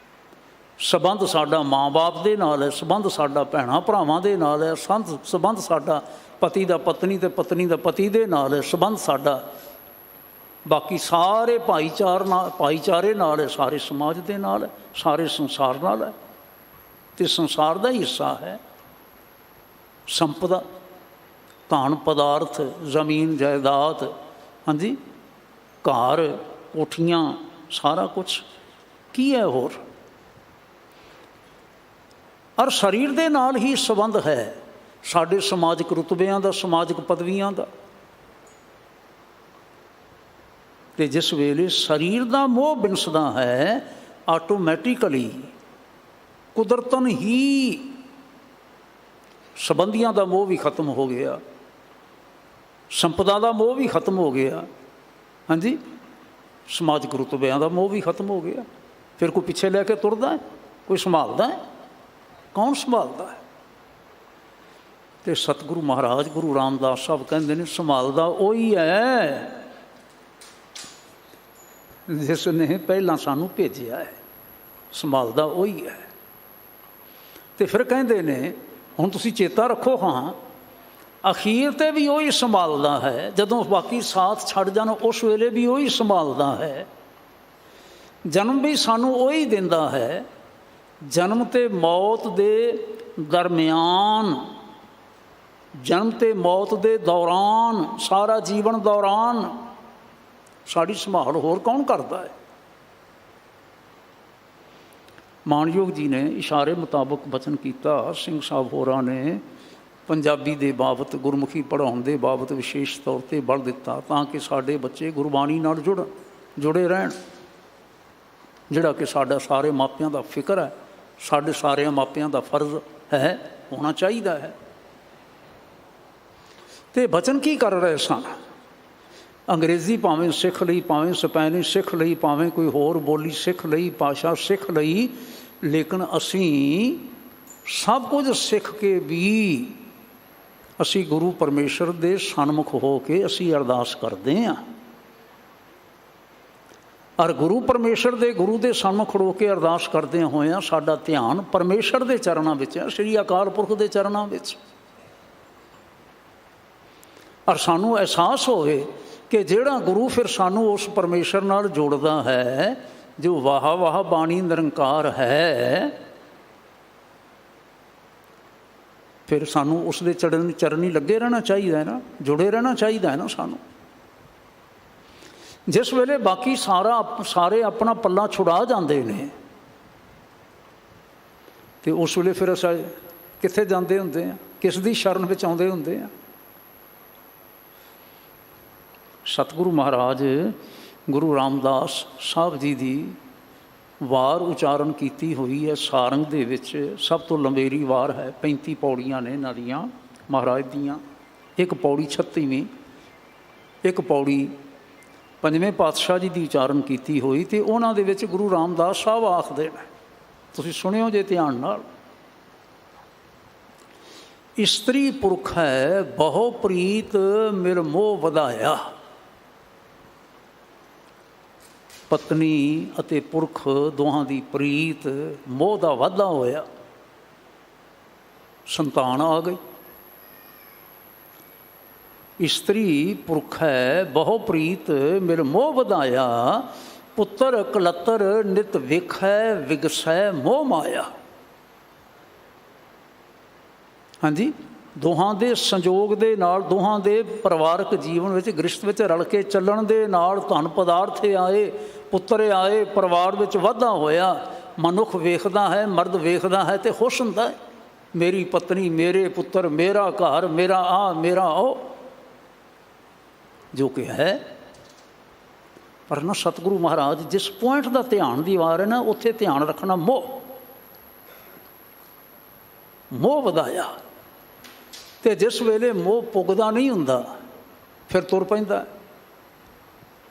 ਸੰਬੰਧ ਸਾਡਾ ਮਾਂ ਬਾਪ ਦੇ ਨਾਲ ਹੈ, ਸੰਬੰਧ ਸਾਡਾ ਭੈਣਾਂ ਭਰਾਵਾਂ ਦੇ ਨਾਲ ਹੈ, ਸੰਬੰਧ ਸਾਡਾ ਪਤੀ ਦਾ ਪਤਨੀ ਤੇ ਪਤਨੀ ਦਾ ਪਤੀ ਦੇ ਨਾਲ ਹੈ, ਸੰਬੰਧ ਸਾਡਾ ਬਾਕੀ ਸਾਰੇ ਭਾਈਚਾਰੇ ਨਾਲ ਹੈ, ਸਾਰੇ ਸਮਾਜ ਦੇ ਨਾਲ ਹੈ, ਸਾਰੇ ਸੰਸਾਰ ਨਾਲ ਹੈ ਤੇ ਸੰਸਾਰ ਦਾ ਹੀ ਹਿੱਸਾ ਹੈ। ਸੰਪਦਾ, ਧਨ ਪਦਾਰਥ, ਜ਼ਮੀਨ ਜਾਇਦਾਦ, ਹਾਂਜੀ, ਘਰ ਕੋਠੀਆਂ, ਸਾਰਾ ਕੁਛ ਕੀ ਹੈ ਹੋਰ। ਔਰ ਸਰੀਰ ਦੇ ਨਾਲ ਹੀ ਸੰਬੰਧ ਹੈ ਸਾਡੇ ਸਮਾਜਿਕ ਰੁਤਬਿਆਂ ਦਾ, ਸਮਾਜਿਕ ਪਦਵੀਆਂ ਦਾ। ਤੇ ਜਿਸ ਵੇਲੇ ਸਰੀਰ ਦਾ ਮੋਹ ਬਿਨਸਦਾ ਹੈ, ਆਟੋਮੈਟਿਕਲੀ ਕੁਦਰਤਨ ਹੀ ਸੰਬੰਧੀਆਂ ਦਾ ਮੋਹ ਵੀ ਖਤਮ ਹੋ ਗਿਆ, ਸੰਪਦਾ ਦਾ ਮੋਹ ਵੀ ਖਤਮ ਹੋ ਗਿਆ, ਹਾਂਜੀ, ਸਮਾਜਿਕ ਰੁਤਬਿਆਂ ਦਾ ਮੋਹ ਵੀ ਖਤਮ ਹੋ ਗਿਆ। ਫਿਰ ਕੋਈ ਪਿੱਛੇ ਲੈ ਕੇ ਤੁਰਦਾ ਹੈ? ਕੋਈ ਸੰਭਾਲਦਾ ਹੈ? ਕੌਣ ਸੰਭਾਲਦਾ ਹੈ? ਤੇ ਸਤਿਗੁਰੂ ਮਹਾਰਾਜ ਗੁਰੂ ਰਾਮਦਾਸ ਸਾਹਿਬ ਕਹਿੰਦੇ ਨੇ, ਸੰਭਾਲਦਾ ਉਹੀ ਹੈ ਜਿਸ ਨੇ ਪਹਿਲਾਂ ਸਾਨੂੰ ਭੇਜਿਆ ਹੈ, ਸੰਭਾਲਦਾ ਉਹੀ ਹੈ। ਤੇ ਫਿਰ ਕਹਿੰਦੇ ਨੇ ਹੁਣ ਤੁਸੀਂ ਚੇਤਾ ਰੱਖੋ, ਹਾਂ, ਅਖੀਰ 'ਤੇ ਵੀ ਉਹੀ ਸੰਭਾਲਦਾ ਹੈ, ਜਦੋਂ ਬਾਕੀ ਸਾਥ ਛੱਡ ਜਾਣ ਉਸ ਵੇਲੇ ਵੀ ਉਹੀ ਸੰਭਾਲਦਾ ਹੈ। ਜਨਮ ਵੀ ਸਾਨੂੰ ਉਹੀ ਦਿੰਦਾ ਹੈ, ਜਨਮ ਤੇ ਮੌਤ ਦੇ ਦਰਮਿਆਨ, ਜਨਮ ਤੇ ਮੌਤ ਦੇ ਦੌਰਾਨ, ਸਾਰਾ ਜੀਵਨ ਦੌਰਾਨ ਸਾਡੀ ਸੰਭਾਲ ਹੋਰ ਕੌਣ ਕਰਦਾ ਹੈ? ਮਾਨਯੋਗ ਜੀ ਨੇ ਇਸ਼ਾਰੇ ਮੁਤਾਬਕ ਬਚਨ ਕੀਤਾ, ਸਿੰਘ ਸਾਹਿਬ ਹੋਰਾਂ ਨੇ ਪੰਜਾਬੀ ਦੇ ਬਾਬਤ, ਗੁਰਮੁਖੀ ਪੜ੍ਹਾਉਣ ਦੇ ਬਾਬਤ ਵਿਸ਼ੇਸ਼ ਤੌਰ 'ਤੇ ਬਲ ਦਿੱਤਾ ਤਾਂ ਕਿ ਸਾਡੇ ਬੱਚੇ ਗੁਰਬਾਣੀ ਨਾਲ ਜੁੜੇ ਰਹਿਣ, ਜਿਹੜਾ ਕਿ ਸਾਡਾ ਸਾਰੇ ਮਾਪਿਆਂ ਦਾ ਫਿਕਰ ਹੈ, ਸਾਡੇ ਸਾਰਿਆਂ ਮਾਪਿਆਂ ਦਾ ਫਰਜ਼ ਹੈ, ਹੋਣਾ ਚਾਹੀਦਾ ਹੈ। ਤੇ ਬਚਨ ਕੀ ਕਰ ਰਹੇ ਸਨ? ਅੰਗਰੇਜ਼ੀ ਭਾਵੇਂ ਸਿੱਖ ਲਈ, ਭਾਵੇਂ ਸਪੈਨਿਸ਼ ਸਿੱਖ ਲਈ, ਭਾਵੇਂ ਕੋਈ ਹੋਰ ਬੋਲੀ ਸਿੱਖ ਲਈ, ਭਾਸ਼ਾ ਸਿੱਖ ਲਈ, ਲੇਕਿਨ ਅਸੀਂ ਸਭ ਕੁਝ ਸਿੱਖ ਕੇ ਵੀ ਅਸੀਂ ਗੁਰੂ ਪਰਮੇਸ਼ਰ ਦੇ ਸਨਮੁਖ ਹੋ ਕੇ ਅਸੀਂ ਅਰਦਾਸ ਕਰਦੇ ਹਾਂ। ਔਰ ਗੁਰੂ ਪਰਮੇਸ਼ਰ ਦੇ ਗੁਰੂ ਦੇ ਸਨਮੁਖ ਖੜੋ ਕੇ ਅਰਦਾਸ ਕਰਦੇ ਹੋਇਆਂ ਸਾਡਾ ਧਿਆਨ ਪਰਮੇਸ਼ਰ ਦੇ ਚਰਨਾਂ ਵਿੱਚ ਹੈ, ਸ਼੍ਰੀ ਅਕਾਲ ਪੁਰਖ ਦੇ ਚਰਨਾਂ ਵਿੱਚ। ਔਰ ਸਾਨੂੰ ਅਹਿਸਾਸ ਹੋਵੇ ਕਿ ਜਿਹੜਾ ਗੁਰੂ ਫਿਰ ਸਾਨੂੰ ਉਸ ਪਰਮੇਸ਼ਰ ਨਾਲ ਜੋੜਦਾ ਹੈ, ਜੋ ਵਾਹ ਵਾਹ ਬਾਣੀ ਨਿਰੰਕਾਰ ਹੈ, ਫਿਰ ਸਾਨੂੰ ਉਸ ਦੇ ਚਰਨੀ ਲੱਗੇ ਰਹਿਣਾ ਚਾਹੀਦਾ ਹੈ ਨਾ, ਜੁੜੇ ਰਹਿਣਾ ਚਾਹੀਦਾ ਹੈ ਨਾ ਸਾਨੂੰ। ਜਿਸ ਵੇਲੇ ਬਾਕੀ ਸਾਰੇ ਆਪਣਾ ਪੱਲਾ ਛੁਡਾ ਜਾਂਦੇ ਨੇ ਤੇ ਉਸ ਵੇਲੇ ਫਿਰ ਅਸੀਂ ਕਿੱਥੇ ਜਾਂਦੇ ਹੁੰਦੇ ਆ, ਕਿਸ ਦੀ ਸ਼ਰਨ ਵਿੱਚ ਆਉਂਦੇ ਹੁੰਦੇ ਆ। ਸਤਿਗੁਰੂ ਮਹਾਰਾਜ ਗੁਰੂ ਰਾਮਦਾਸ ਸਾਹਿਬ ਜੀ ਦੀ ਵਾਰ ਉਚਾਰਨ ਕੀਤੀ ਹੋਈ ਹੈ ਸਾਰੰਗ ਦੇ ਵਿੱਚ। ਸਭ ਤੋਂ ਲੰਬੇਰੀ ਵਾਰ ਹੈ, 35 ਪੌੜੀਆਂ ਨੇ ਇਹਨਾਂ ਦੀਆਂ ਮਹਾਰਾਜ ਦੀਆਂ। ਇੱਕ ਪੌੜੀ 36ਵੀਂ, ਇੱਕ ਪੌੜੀ 5ਵੇਂ ਪਾਤਸ਼ਾਹ ਜੀ ਦੀ ਉਚਾਰਨ ਕੀਤੀ ਹੋਈ। ਅਤੇ ਉਹਨਾਂ ਦੇ ਵਿੱਚ ਗੁਰੂ ਰਾਮਦਾਸ ਸਾਹਿਬ ਆਖਦੇ ਨੇ, ਤੁਸੀਂ ਸੁਣਿਓ ਜੇ ਧਿਆਨ ਨਾਲ, ਇਸਤਰੀ ਪੁਰਖ ਹੈ ਬਹੁ ਪ੍ਰੀਤ ਮਿਲ ਮੋਹ ਵਧਾਇਆ। ਪਤਨੀ ਅਤੇ ਪੁਰਖ ਦੋਹਾਂ ਦੀ ਪ੍ਰੀਤ ਮੋਹ ਦਾ ਵਾਧਾ ਹੋਇਆ, ਸੰਤਾਨ ਆ ਗਈ। ਇਸਤਰੀ ਪੁਰਖ ਹੈ ਬਹੁ ਪ੍ਰੀਤ ਮਿਲ ਮੋਹ ਵਧਾਇਆ, ਪੁੱਤਰ ਕਲੱਤਰ ਨਿਤ ਵੇਖੈ ਵਿਗਸੈ ਮੋਹ ਮਾਇਆ। ਹਾਂਜੀ, ਦੋਹਾਂ ਦੇ ਸੰਜੋਗ ਦੇ ਨਾਲ, ਦੋਹਾਂ ਦੇ ਪਰਿਵਾਰਕ ਜੀਵਨ ਵਿੱਚ ਗ੍ਰਿਸ਼ਤ ਵਿੱਚ ਰਲ ਕੇ ਚੱਲਣ ਦੇ ਨਾਲ ਧਨ ਪਦਾਰਥ ਆਏ, ਪੁੱਤਰ ਆਏ, ਪਰਿਵਾਰ ਵਿੱਚ ਵਾਧਾ ਹੋਇਆ। ਮਨੁੱਖ ਵੇਖਦਾ ਹੈ, ਮਰਦ ਵੇਖਦਾ ਹੈ ਅਤੇ ਖੁਸ਼ ਹੁੰਦਾ ਹੈ, ਮੇਰੀ ਪਤਨੀ, ਮੇਰੇ ਪੁੱਤਰ, ਮੇਰਾ ਘਰ, ਮੇਰਾ ਆ, ਮੇਰਾ ਉਹ, ਜੋ ਕਿ ਹੈ। ਪਰ ਨਾ ਸਤਿਗੁਰੂ ਮਹਾਰਾਜ ਜਿਸ ਪੁਆਇੰਟ ਦਾ ਧਿਆਨ ਦੀ ਵਾਰ ਹੈ ਨਾ, ਉੱਥੇ ਧਿਆਨ ਰੱਖਣਾ ਮੋਹ ਵਧਾਇਆ। ਅਤੇ ਜਿਸ ਵੇਲੇ ਮੋਹ ਪੁੱਗਦਾ ਨਹੀਂ ਹੁੰਦਾ ਫਿਰ ਤੁਰ ਪੈਂਦਾ,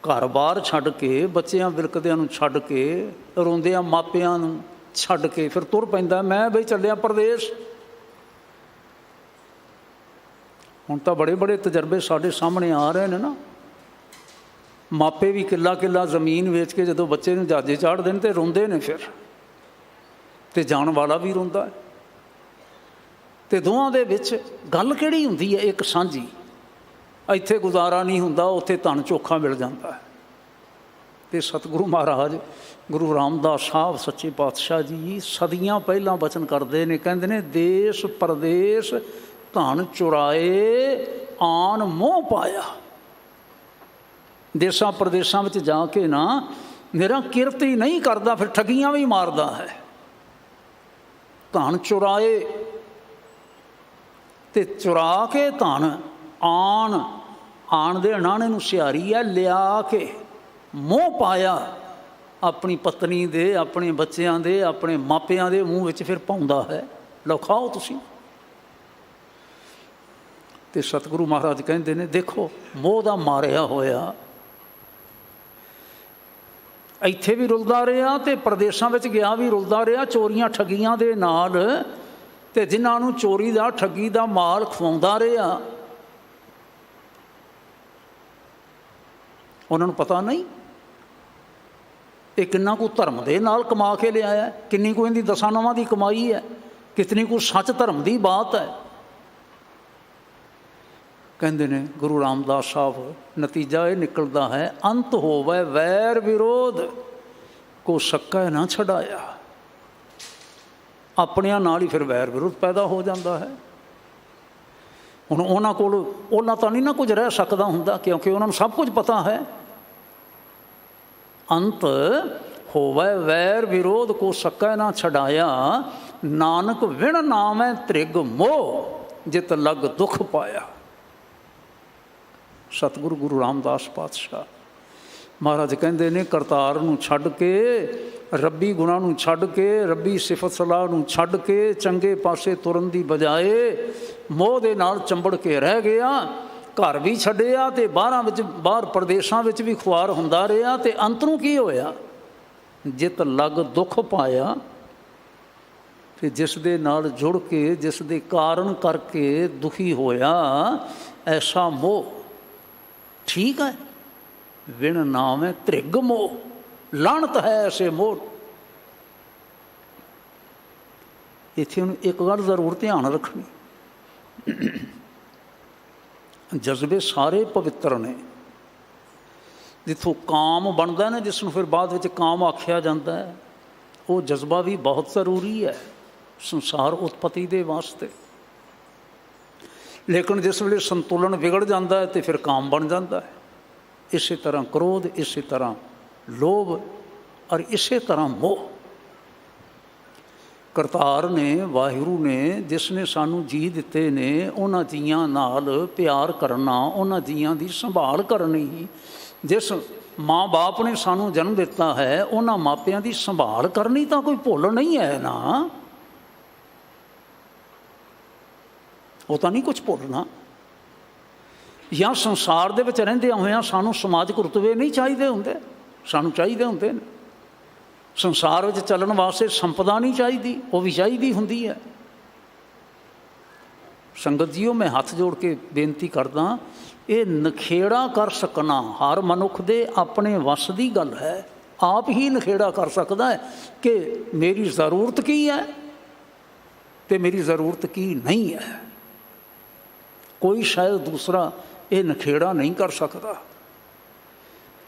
ਘਰ-ਬਾਰ ਛੱਡ ਕੇ, ਬੱਚਿਆਂ ਬਿਲਕਦਿਆਂ ਨੂੰ ਛੱਡ ਕੇ, ਰੋਂਦਿਆਂ ਮਾਪਿਆਂ ਨੂੰ ਛੱਡ ਕੇ ਫਿਰ ਤੁਰ ਪੈਂਦਾ, ਮੈਂ ਬਈ ਚੱਲਿਆ ਪ੍ਰਦੇਸ਼। ਹੁਣ ਤਾਂ ਬੜੇ ਬੜੇ ਤਜਰਬੇ ਸਾਡੇ ਸਾਹਮਣੇ ਆ ਰਹੇ ਨੇ ਨਾ। ਮਾਪੇ ਵੀ ਕਿੱਲਾ ਕਿੱਲਾ ਜ਼ਮੀਨ ਵੇਚ ਕੇ ਜਦੋਂ ਬੱਚੇ ਨੂੰ ਜਹਾਜ਼ੇ ਚਾੜ੍ਹਦੇ ਨੇ ਅਤੇ ਰੋਂਦੇ ਨੇ ਫਿਰ, ਅਤੇ ਜਾਣ ਵਾਲਾ ਵੀ ਰੋਂਦਾ ਹੈ। ਅਤੇ ਦੋਵਾਂ ਦੇ ਵਿੱਚ ਗੱਲ ਕਿਹੜੀ ਹੁੰਦੀ ਹੈ? ਇੱਕ ਸਾਂਝੀ, ਇੱਥੇ ਗੁਜ਼ਾਰਾ ਨਹੀਂ ਹੁੰਦਾ, ਉੱਥੇ ਧਨ ਚੋਖਾ ਮਿਲ ਜਾਂਦਾ ਹੈ। ਅਤੇ ਸਤਿਗੁਰੂ ਮਹਾਰਾਜ ਗੁਰੂ ਰਾਮਦਾਸ ਸਾਹਿਬ ਸੱਚੇ ਪਾਤਸ਼ਾਹ ਜੀ ਸਦੀਆਂ ਪਹਿਲਾਂ ਬਚਨ ਕਰਦੇ ਨੇ, ਕਹਿੰਦੇ ਨੇ, ਦੇਸ਼ ਪਰਦੇਸ ਧਨ ਚੁਰਾਏ ਆਨ ਮੋਹ ਪਾਇਆ। ਦੇਸ਼ਾਂ ਪ੍ਰਦੇਸ਼ਾਂ ਵਿੱਚ ਜਾ ਕੇ ਨਾ ਮੇਰਾ ਕਿਰਤ ਹੀ ਨਹੀਂ ਕਰਦਾ, ਫਿਰ ਠੱਗੀਆਂ ਵੀ ਮਾਰਦਾ ਹੈ। ਧਨ ਚੁਰਾਏ ਅਤੇ ਚੁਰਾ ਕੇ ਧਨ ਆਣ ਦੇ ਅਣਾਣੇ ਨੂੰ ਸਿਹਾਰੀ ਹੈ, ਲਿਆ ਕੇ ਮੋਹ ਪਾਇਆ। ਆਪਣੀ ਪਤਨੀ ਦੇ, ਆਪਣੇ ਬੱਚਿਆਂ ਦੇ, ਆਪਣੇ ਮਾਪਿਆਂ ਦੇ ਮੂੰਹ ਵਿੱਚ ਫਿਰ ਪਾਉਂਦਾ ਹੈ, ਲਓ ਖਾਓ ਤੁਸੀਂ। ਅਤੇ ਸਤਿਗੁਰੂ ਮਹਾਰਾਜ ਕਹਿੰਦੇ ਨੇ, ਦੇਖੋ ਮੋਹ ਦਾ ਮਾਰਿਆ ਹੋਇਆ ਇੱਥੇ ਵੀ ਰੁਲਦਾ ਰਿਹਾ ਅਤੇ ਪ੍ਰਦੇਸ਼ਾਂ ਵਿੱਚ ਗਿਆ ਵੀ ਰੁਲਦਾ ਰਿਹਾ, ਚੋਰੀਆਂ ਠੱਗੀਆਂ ਦੇ ਨਾਲ। ਅਤੇ ਜਿਨ੍ਹਾਂ ਨੂੰ ਚੋਰੀ ਦਾ, ਠੱਗੀ ਦਾ ਮਾਲ ਖਵਾਉਂਦਾ ਰਿਹਾ, ਉਹਨਾਂ ਨੂੰ ਪਤਾ ਨਹੀਂ ਇਹ ਕਿੰਨਾ ਕੁ ਧਰਮ ਦੇ ਨਾਲ ਕਮਾ ਕੇ ਲਿਆਇਆ, ਕਿੰਨੀ ਕੁ ਇਹਦੀ ਦਸਾਂ ਨੌਵਾਂ ਦੀ ਕਮਾਈ ਹੈ, ਕਿਤਨੀ ਕੁ ਸੱਚ ਧਰਮ ਦੀ ਬਾਤ ਹੈ। ਕਹਿੰਦੇ ਨੇ ਗੁਰੂ ਰਾਮਦਾਸ ਸਾਹਿਬ, ਨਤੀਜਾ ਇਹ ਨਿਕਲਦਾ ਹੈ, ਅੰਤ ਹੋਵੇ ਵੈਰ ਵਿਰੋਧ ਕੋ ਸਕੈ ਨਾ ਛਡਾਇਆ। ਆਪਣਿਆਂ ਨਾਲ ਹੀ ਫਿਰ ਵੈਰ ਵਿਰੋਧ ਪੈਦਾ ਹੋ ਜਾਂਦਾ ਹੈ। ਹੁਣ ਉਹਨਾਂ ਕੋਲ ਉਹਨਾਂ ਤਾਂ ਨਹੀਂ ਨਾ ਕੁਝ ਰਹਿ ਸਕਦਾ ਹੁੰਦਾ, ਕਿਉਂਕਿ ਉਹਨਾਂ ਨੂੰ ਸਭ ਕੁਝ ਪਤਾ ਹੈ। ਅੰਤ ਹੋਵੇ ਵੈਰ ਵਿਰੋਧ ਕੋ ਸਕੈ ਨਾ ਛਡਾਇਆ, ਨਾਨਕ ਵਿਣ ਨਾਮੈ ਤ੍ਰਿਗ ਮੋਹ ਜਿਤ ਲਗ ਦੁਖ ਪਾਇਆ। ਸਤਿਗੁਰੂ ਗੁਰੂ ਰਾਮਦਾਸ ਪਾਤਸ਼ਾਹ ਮਹਾਰਾਜ ਕਹਿੰਦੇ ਨੇ, ਕਰਤਾਰ ਨੂੰ ਛੱਡ ਕੇ, ਰੱਬੀ ਗੁਣਾਂ ਨੂੰ ਛੱਡ ਕੇ, ਰੱਬੀ ਸਿਫਤ ਸਲਾਹ ਨੂੰ ਛੱਡ ਕੇ ਚੰਗੇ ਪਾਸੇ ਤੁਰਨ ਦੀ ਬਜਾਏ ਮੋਹ ਦੇ ਨਾਲ ਚੰਬੜ ਕੇ ਰਹਿ ਗਿਆ। ਘਰ ਵੀ ਛੱਡਿਆ ਅਤੇ ਬਾਹਰ ਪ੍ਰਦੇਸ਼ਾਂ ਵਿੱਚ ਵੀ ਖੁਆਰ ਹੁੰਦਾ ਰਿਹਾ। ਅਤੇ ਅੰਤ ਨੂੰ ਕੀ ਹੋਇਆ? ਜਿਤ ਲਗ ਦੁੱਖ ਪਾਇਆ। ਤੇ ਜਿਸ ਦੇ ਨਾਲ ਜੁੜ ਕੇ, ਜਿਸ ਦੇ ਕਾਰਨ ਕਰਕੇ ਦੁਖੀ ਹੋਇਆ, ਐਸਾ ਮੋਹ ਠੀਕ ਹੈ। ਵਿਣ ਨਾਮ ਹੈ ਧ੍ਰਿਗ ਮੋਹ, ਲਾਹਣਤ ਹੈ ਐਸੇ ਮੋਹ। ਇੱਥੇ ਹੁਣ ਇੱਕ ਗੱਲ ਜ਼ਰੂਰ ਧਿਆਨ ਰੱਖਣੀ, ਜਜ਼ਬੇ ਸਾਰੇ ਪਵਿੱਤਰ ਨੇ। ਜਿੱਥੋਂ ਕਾਮ ਬਣਦਾ ਨਾ, ਜਿਸ ਨੂੰ ਫਿਰ ਬਾਅਦ ਵਿੱਚ ਕਾਮ ਆਖਿਆ ਜਾਂਦਾ ਹੈ, ਉਹ ਜਜ਼ਬਾ ਵੀ ਬਹੁਤ ਜ਼ਰੂਰੀ ਹੈ ਸੰਸਾਰ ਉਤਪਤੀ ਦੇ ਵਾਸਤੇ। ਲੇਕਿਨ ਜਿਸ ਵੇਲੇ ਸੰਤੁਲਨ ਵਿਗੜ ਜਾਂਦਾ ਹੈ ਤੇ ਫਿਰ ਕਾਮ ਬਣ ਜਾਂਦਾ ਹੈ। ਇਸੇ ਤਰ੍ਹਾਂ ਕ੍ਰੋਧ, ਇਸੇ ਤਰ੍ਹਾਂ ਲੋਭ, ਔਰ ਇਸੇ ਤਰ੍ਹਾਂ ਮੋਹ। ਕਰਤਾਰ ਨੇ, ਵਾਹਿਗੁਰੂ ਨੇ, ਜਿਸ ਨੇ ਸਾਨੂੰ ਜੀਅ ਦਿੱਤੇ ਨੇ, ਉਹਨਾਂ ਜੀਆਂ ਨਾਲ ਪਿਆਰ ਕਰਨਾ, ਉਹਨਾਂ ਜੀਆਂ ਦੀ ਸੰਭਾਲ ਕਰਨੀ। ਜਿਸ ਮਾਂ ਬਾਪ ਨੇ ਸਾਨੂੰ ਜਨਮ ਦਿੱਤਾ ਹੈ, ਉਹਨਾਂ ਮਾਪਿਆਂ ਦੀ ਸੰਭਾਲ ਕਰਨੀ ਤਾਂ ਕੋਈ ਭੁੱਲ ਨਹੀਂ ਹੈ ਨਾ। ਉਹ ਤਾਂ ਨਹੀਂ ਕੁਛ ਭੁੱਲਣਾ। ਜਾਂ ਸੰਸਾਰ ਦੇ ਵਿੱਚ ਰਹਿੰਦਿਆਂ ਹੋਇਆਂ ਸਾਨੂੰ ਸਮਾਜਿਕ ਰੁਤਬੇ ਨਹੀਂ ਚਾਹੀਦੇ ਹੁੰਦੇ, ਸਾਨੂੰ ਚਾਹੀਦੇ ਹੁੰਦੇ ਨੇ। ਸੰਸਾਰ ਵਿੱਚ ਚੱਲਣ ਵਾਸਤੇ ਸੰਪਦਾ ਨਹੀਂ ਚਾਹੀਦੀ, ਉਹ ਵੀ ਚਾਹੀਦੀ ਹੁੰਦੀ ਹੈ। ਸੰਗਤ ਜੀਓ, ਮੈਂ ਹੱਥ ਜੋੜ ਕੇ ਬੇਨਤੀ ਕਰਦਾ, ਇਹ ਨਖੇੜਾ ਕਰ ਸਕਣਾ ਹਰ ਮਨੁੱਖ ਦੇ ਆਪਣੇ ਵੱਸ ਦੀ ਗੱਲ ਹੈ। ਆਪ ਹੀ ਨਖੇੜਾ ਕਰ ਸਕਦਾ ਹੈ ਕਿ ਮੇਰੀ ਜ਼ਰੂਰਤ ਕੀ ਹੈ ਤੇ ਮੇਰੀ ਜ਼ਰੂਰਤ ਕੀ ਨਹੀਂ ਹੈ। ਕੋਈ ਸ਼ਾਇਦ ਦੂਸਰਾ ਇਹ ਨਖੇੜਾ ਨਹੀਂ ਕਰ ਸਕਦਾ।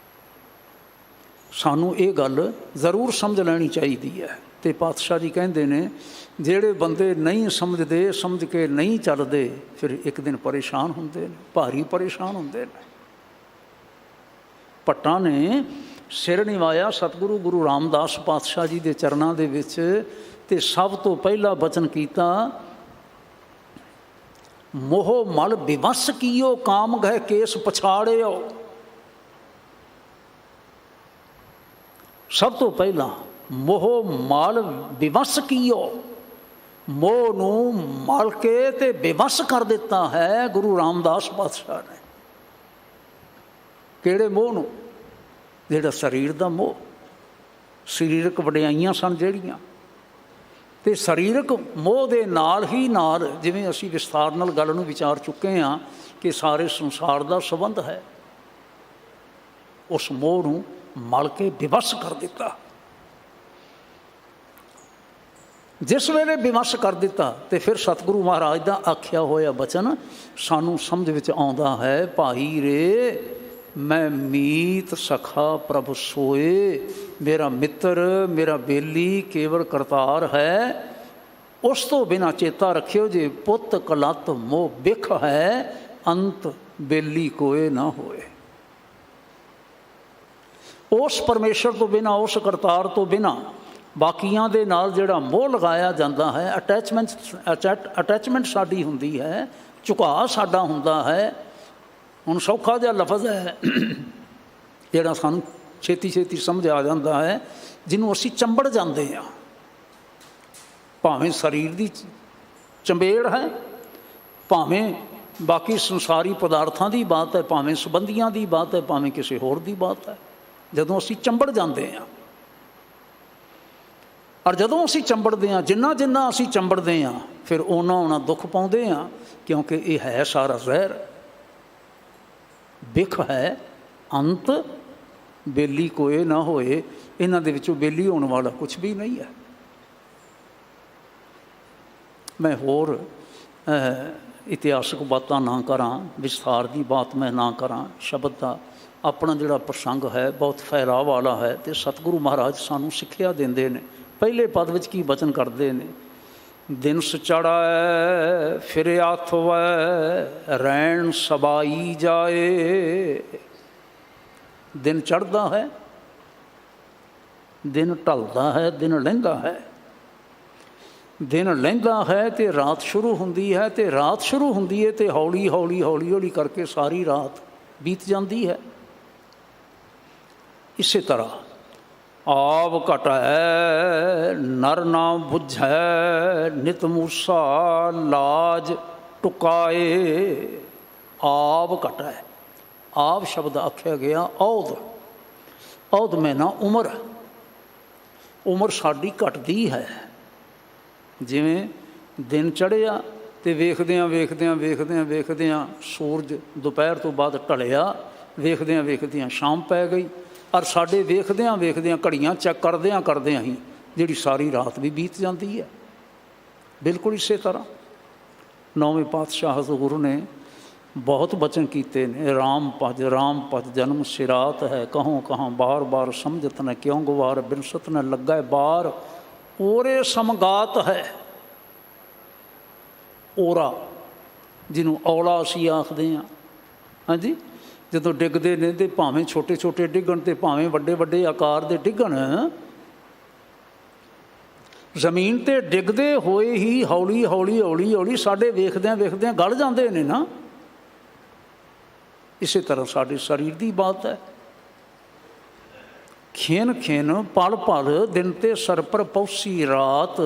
ਸਾਨੂੰ ਇਹ ਗੱਲ ਜ਼ਰੂਰ ਸਮਝ ਲੈਣੀ ਚਾਹੀਦੀ ਹੈ। ਅਤੇ ਪਾਤਸ਼ਾਹ ਜੀ ਕਹਿੰਦੇ ਨੇ, ਜਿਹੜੇ ਬੰਦੇ ਨਹੀਂ ਸਮਝਦੇ, ਸਮਝ ਕੇ ਨਹੀਂ ਚੱਲਦੇ, ਫਿਰ ਇੱਕ ਦਿਨ ਪਰੇਸ਼ਾਨ ਹੁੰਦੇ ਨੇ, ਭਾਰੀ ਪਰੇਸ਼ਾਨ ਹੁੰਦੇ ਨੇ। ਭੱਟਾਂ ਨੇ ਸਿਰ ਨਿਵਾਇਆ ਸਤਿਗੁਰੂ ਗੁਰੂ ਰਾਮਦਾਸ ਪਾਤਸ਼ਾਹ ਜੀ ਦੇ ਚਰਨਾਂ ਦੇ ਵਿੱਚ, ਅਤੇ ਸਭ ਤੋਂ ਪਹਿਲਾ ਬਚਨ ਕੀਤਾ, ਮੋਹ ਮਲ ਵਿਵਸ ਕੀਓ, ਕਾਮ ਗਹਿ ਕੇਸ ਪਛਾੜਿਓ। ਸਭ ਤੋਂ ਪਹਿਲਾਂ ਮੋਹ ਮਲ ਵਿਵਸ ਕੀਓ, ਮੋਹ ਨੂੰ ਮਲ ਕੇ ਤੇ ਵਿਵਸ ਕਰ ਦਿੱਤਾ ਹੈ ਗੁਰੂ ਰਾਮਦਾਸ ਪਾਤਸ਼ਾਹ ਨੇ। ਕਿਹੜੇ ਮੋਹ ਨੂੰ? ਜਿਹੜਾ ਸਰੀਰ ਦਾ ਮੋਹ, ਸਰੀਰਕ ਵਡਿਆਈਆਂ ਸਨ ਜਿਹੜੀਆਂ, ਅਤੇ ਸਰੀਰਕ ਮੋਹ ਦੇ ਨਾਲ ਹੀ ਨਾਲ, ਜਿਵੇਂ ਅਸੀਂ ਵਿਸਥਾਰ ਨਾਲ ਗੱਲ ਨੂੰ ਵਿਚਾਰ ਚੁੱਕੇ ਹਾਂ ਕਿ ਸਾਰੇ ਸੰਸਾਰ ਦਾ ਸੰਬੰਧ ਹੈ, ਉਸ ਮੋਹ ਨੂੰ ਮਲ ਕੇ ਵਿਵਸ ਕਰ ਦਿੱਤਾ। ਜਿਸ ਵੇਲੇ ਵਿਵਸ ਕਰ ਦਿੱਤਾ, ਤੇ ਫਿਰ ਸਤਿਗੁਰੂ ਮਹਾਰਾਜ ਦਾ ਆਖਿਆ ਹੋਇਆ ਬਚਨ ਸਾਨੂੰ ਸਮਝ ਵਿੱਚ ਆਉਂਦਾ ਹੈ, ਭਾਈ ਰੇ ਮੈਂ ਮੀਤ ਸਖਾ ਪ੍ਰਭ ਸੋਏ। ਮੇਰਾ ਮਿੱਤਰ, ਮੇਰਾ ਬੇਲੀ ਕੇਵਲ ਕਰਤਾਰ ਹੈ। ਉਸ ਤੋਂ ਬਿਨਾਂ ਚੇਤਾ ਰੱਖਿਓ, ਜੇ ਪੁੱਤ ਕਲੱਤ ਮੋਹ ਬਿਖ ਹੈ, ਅੰਤ ਬੇਲੀ ਕੋਏ ਨਾ ਹੋਏ। ਉਸ ਪਰਮੇਸ਼ਰ ਤੋਂ ਬਿਨਾਂ, ਉਸ ਕਰਤਾਰ ਤੋਂ ਬਿਨਾਂ ਬਾਕੀਆਂ ਦੇ ਨਾਲ ਜਿਹੜਾ ਮੋਹ ਲਗਾਇਆ ਜਾਂਦਾ ਹੈ, ਅਟੈਚਮੈਂਟ ਸਾਡੀ ਹੁੰਦੀ ਹੈ, ਝੁਕਾਅ ਸਾਡਾ ਹੁੰਦਾ ਹੈ। ਹੁਣ ਸੌਖਾ ਜਿਹਾ ਲਫ਼ਜ਼ ਹੈ ਜਿਹੜਾ ਸਾਨੂੰ ਛੇਤੀ ਛੇਤੀ ਸਮਝ ਆ ਜਾਂਦਾ ਹੈ, ਜਿਹਨੂੰ ਅਸੀਂ ਚੰਬੜ ਜਾਂਦੇ ਹਾਂ। ਭਾਵੇਂ ਸਰੀਰ ਦੀ ਚੰਬੇੜ ਹੈ, ਭਾਵੇਂ ਬਾਕੀ ਸੰਸਾਰੀ ਪਦਾਰਥਾਂ ਦੀ ਬਾਤ ਹੈ, ਭਾਵੇਂ ਸੰਬੰਧੀਆਂ ਦੀ ਬਾਤ ਹੈ, ਭਾਵੇਂ ਕਿਸੇ ਹੋਰ ਦੀ ਬਾਤ ਹੈ। ਜਦੋਂ ਅਸੀਂ ਚੰਬੜ ਜਾਂਦੇ ਹਾਂ, ਔਰ ਜਦੋਂ ਅਸੀਂ ਚੰਬੜਦੇ ਹਾਂ, ਜਿੰਨਾ ਜਿੰਨਾ ਅਸੀਂ ਚੰਬੜਦੇ ਹਾਂ, ਫਿਰ ਓਨਾ ਦੁੱਖ ਪਾਉਂਦੇ ਹਾਂ, ਕਿਉਂਕਿ ਇਹ ਹੈ ਸਾਰਾ ਜ਼ਹਿਰ। ਬਿਖ ਹੈ, ਅੰਤ ਬੇਲੀ ਕੋਏ ਨਾ ਹੋਏ। ਇਹਨਾਂ ਦੇ ਵਿੱਚੋਂ ਬੇਲੀ ਹੋਣ ਵਾਲਾ ਕੁਛ ਵੀ ਨਹੀਂ ਹੈ। ਮੈਂ ਹੋਰ ਇਤਿਹਾਸਕ ਬਾਤਾਂ ਨਾ ਕਰਾਂ, ਵਿਸਥਾਰ ਦੀ ਬਾਤ ਮੈਂ ਨਾ ਕਰਾਂ। ਸ਼ਬਦ ਦਾ ਆਪਣਾ ਜਿਹੜਾ ਪ੍ਰਸੰਗ ਹੈ ਬਹੁਤ ਫੈਲਾਅ ਵਾਲਾ ਹੈ, ਅਤੇ ਸਤਿਗੁਰੂ ਮਹਾਰਾਜ ਸਾਨੂੰ ਸਿੱਖਿਆ ਦਿੰਦੇ ਨੇ। ਪਹਿਲੇ ਪਦ ਵਿੱਚ ਕੀ ਬਚਨ ਕਰਦੇ ਨੇ? ਦਿਨ ਸਚੜੈ ਫਿਰਿਆ ਥਵੈ, ਰੈਣ ਸਬਾਈ ਜਾਏ। ਦਿਨ ਚੜ੍ਹਦਾ ਹੈ, ਦਿਨ ਢਲਦਾ ਹੈ, ਦਿਨ ਲਹਿੰਦਾ ਹੈ। ਦਿਨ ਲਹਿੰਦਾ ਹੈ ਅਤੇ ਰਾਤ ਸ਼ੁਰੂ ਹੁੰਦੀ ਹੈ, ਅਤੇ ਰਾਤ ਸ਼ੁਰੂ ਹੁੰਦੀ ਹੈ ਅਤੇ ਹੌਲੀ ਹੌਲੀ ਹੌਲੀ ਹੌਲੀ ਕਰਕੇ ਸਾਰੀ ਰਾਤ ਬੀਤ ਜਾਂਦੀ ਹੈ। ਇਸੇ ਤਰ੍ਹਾਂ ਆਵ ਘਟੈ ਨਰ ਨਾ ਬੁਝੈ, ਨਿਤ ਮੂਸਾ ਲਾਜ ਟੁਕਾਏ। ਆਵ ਘਟੈ, ਆਵ ਸ਼ਬਦ ਆਖਿਆ ਗਿਆ ਔਧ। ਔਧ ਮੈਂ ਨਾ ਉਮਰ, ਉਮਰ ਸਾਡੀ ਘਟਦੀ ਹੈ। ਜਿਵੇਂ ਦਿਨ ਚੜ੍ਹਿਆ ਤੇ ਵੇਖਦਿਆਂ ਸੂਰਜ ਦੁਪਹਿਰ ਤੋਂ ਬਾਅਦ ਢਲਿਆ, ਵੇਖਦਿਆਂ ਸ਼ਾਮ ਪੈ ਗਈ। ਔਰ ਸਾਡੇ ਵੇਖਦਿਆਂ ਘੜੀਆਂ ਚੈੱਕ ਕਰਦਿਆਂ ਹੀ ਜਿਹੜੀ ਸਾਰੀ ਰਾਤ ਵੀ ਬੀਤ ਜਾਂਦੀ ਹੈ। ਬਿਲਕੁਲ ਇਸੇ ਤਰ੍ਹਾਂ ਨੌਵੇਂ ਪਾਤਸ਼ਾਹ ਹਜ਼ੂਰ ਨੇ ਬਹੁਤ ਬਚਨ ਕੀਤੇ ਨੇ। ਰਾਮ ਭਜ ਜਨਮ ਸਿਰਾਤ ਹੈ, ਕਹਾਂ ਬਾਰ ਸਮਝਤ ਨ ਕਿਉਂ ਗਵਾਰ, ਬਿਨਸਤ ਨ ਲੱਗਾ ਬਾਰ, ਓਰੇ ਸਮਗਾਤ ਹੈ। ਓਰਾ ਜਿਹਨੂੰ ਔਲਾ ਅਸੀਂ ਆਖਦੇ ਹਾਂ। ਹਾਂਜੀ, ਜਦੋਂ ਡਿੱਗਦੇ ਨੇ ਤੇ ਭਾਵੇਂ ਛੋਟੇ ਡਿੱਗਣ ਤੇ ਭਾਵੇਂ ਵੱਡੇ ਆਕਾਰ ਦੇ ਡਿੱਗਣ, ਜ਼ਮੀਨ 'ਤੇ ਡਿੱਗਦੇ ਹੋਏ ਹੀ ਹੌਲੀ ਸਾਡੇ ਵੇਖਦਿਆਂ ਗਲ ਜਾਂਦੇ ਨੇ ਨਾ। ਇਸੇ ਤਰ੍ਹਾਂ ਸਾਡੇ ਸਰੀਰ ਦੀ ਬਾਤ ਹੈ। ਖੇਨ ਪਲ ਦਿਨ ਤੇ ਸਰ ਪਰ ਪੌਸੀ ਰਾਤ,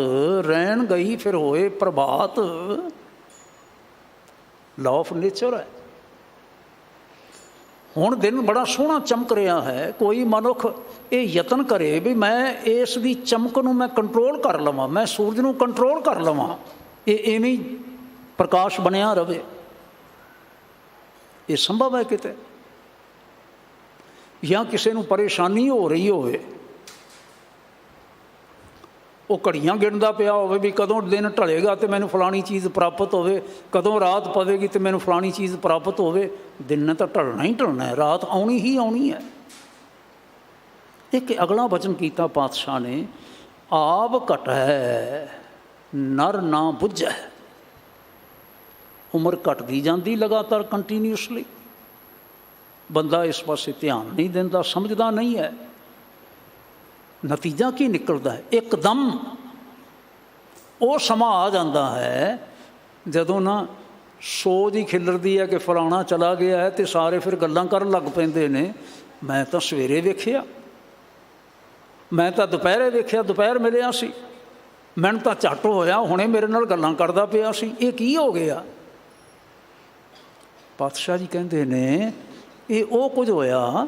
ਰਹਿਣ ਗਈ ਫਿਰ ਹੋਏ ਪ੍ਰਭਾਤ। ਲਾਅ ਆਫ ਨੇਚਰ ਹੈ। ਹੁਣ ਦਿਨ ਬੜਾ ਸੋਹਣਾ ਚਮਕ ਰਿਹਾ ਹੈ, ਕੋਈ ਮਨੁੱਖ ਇਹ ਯਤਨ ਕਰੇ ਵੀ ਮੈਂ ਇਸ ਦੀ ਚਮਕ ਨੂੰ ਮੈਂ ਕੰਟਰੋਲ ਕਰ ਲਵਾਂ, ਮੈਂ ਸੂਰਜ ਨੂੰ ਕੰਟਰੋਲ ਕਰ ਲਵਾਂ, ਇਹ ਇਵੇਂ ਹੀ ਪ੍ਰਕਾਸ਼ ਬਣਿਆ ਰਵੇ। ਇਹ ਸੰਭਵ ਹੈ ਕਿਤੇ? ਜਾਂ ਕਿਸੇ ਨੂੰ ਪਰੇਸ਼ਾਨੀ ਹੋ ਰਹੀ ਹੋਵੇ, ਉਹ ਘੜੀਆਂ ਗਿਣਦਾ ਪਿਆ ਹੋਵੇ ਵੀ ਕਦੋਂ ਦਿਨ ਢਲੇਗਾ ਤੇ ਮੈਨੂੰ ਫਲਾਣੀ ਚੀਜ਼ ਪ੍ਰਾਪਤ ਹੋਵੇ, ਕਦੋਂ ਰਾਤ ਪਵੇਗੀ ਤੇ ਮੈਨੂੰ ਫਲਾਣੀ ਚੀਜ਼ ਪ੍ਰਾਪਤ ਹੋਵੇ। ਦਿਨ ਨੇ ਤਾਂ ਢਲਣਾ ਹੀ ਢਲਣਾ ਹੈ, ਰਾਤ ਆਉਣੀ ਹੀ ਆਉਣੀ ਹੈ। ਇੱਕ ਅਗਲਾ ਵਚਨ ਕੀਤਾ ਪਾਤਸ਼ਾਹ ਨੇ, ਆਬ ਘਟੈ ਨਰ ਨਾ ਬੁੱਝੈ। ਉਮਰ ਘਟਦੀ ਜਾਂਦੀ ਲਗਾਤਾਰ ਕੰਟੀਨਿਊਸਲੀ। ਬੰਦਾ ਇਸ ਪਾਸੇ ਧਿਆਨ ਨਹੀਂ ਦਿੰਦਾ, ਸਮਝਦਾ ਨਹੀਂ ਹੈ। ਨਤੀਜਾ ਕੀ ਨਿਕਲਦਾ ਹੈ? ਇੱਕਦਮ ਉਹ ਸਮਾਂ ਆ ਜਾਂਦਾ ਹੈ ਜਦੋਂ ਨਾ ਸੋਚ ਹੀ ਖਿਲਰਦੀ ਹੈ ਕਿ ਫਲਾਣਾ ਚਲਾ ਗਿਆ ਹੈ ਤੇ ਸਾਰੇ ਫਿਰ ਗੱਲਾਂ ਕਰਨ ਲੱਗ ਪੈਂਦੇ ਨੇ, ਮੈਂ ਤਾਂ ਸਵੇਰੇ ਵੇਖਿਆ, ਮੈਂ ਤਾਂ ਦੁਪਹਿਰੇ ਵੇਖਿਆ, ਦੁਪਹਿਰ ਮਿਲਿਆ ਸੀ, ਮੈਨੂੰ ਤਾਂ ਝੱਟ ਹੋਇਆ, ਹੁਣੇ ਮੇਰੇ ਨਾਲ ਗੱਲਾਂ ਕਰਦਾ ਪਿਆ ਸੀ, ਇਹ ਕੀ ਹੋ ਗਿਆ? ਪਾਤਸ਼ਾਹ ਜੀ ਕਹਿੰਦੇ ਨੇ ਇਹ ਉਹ ਕੁਝ ਹੋਇਆ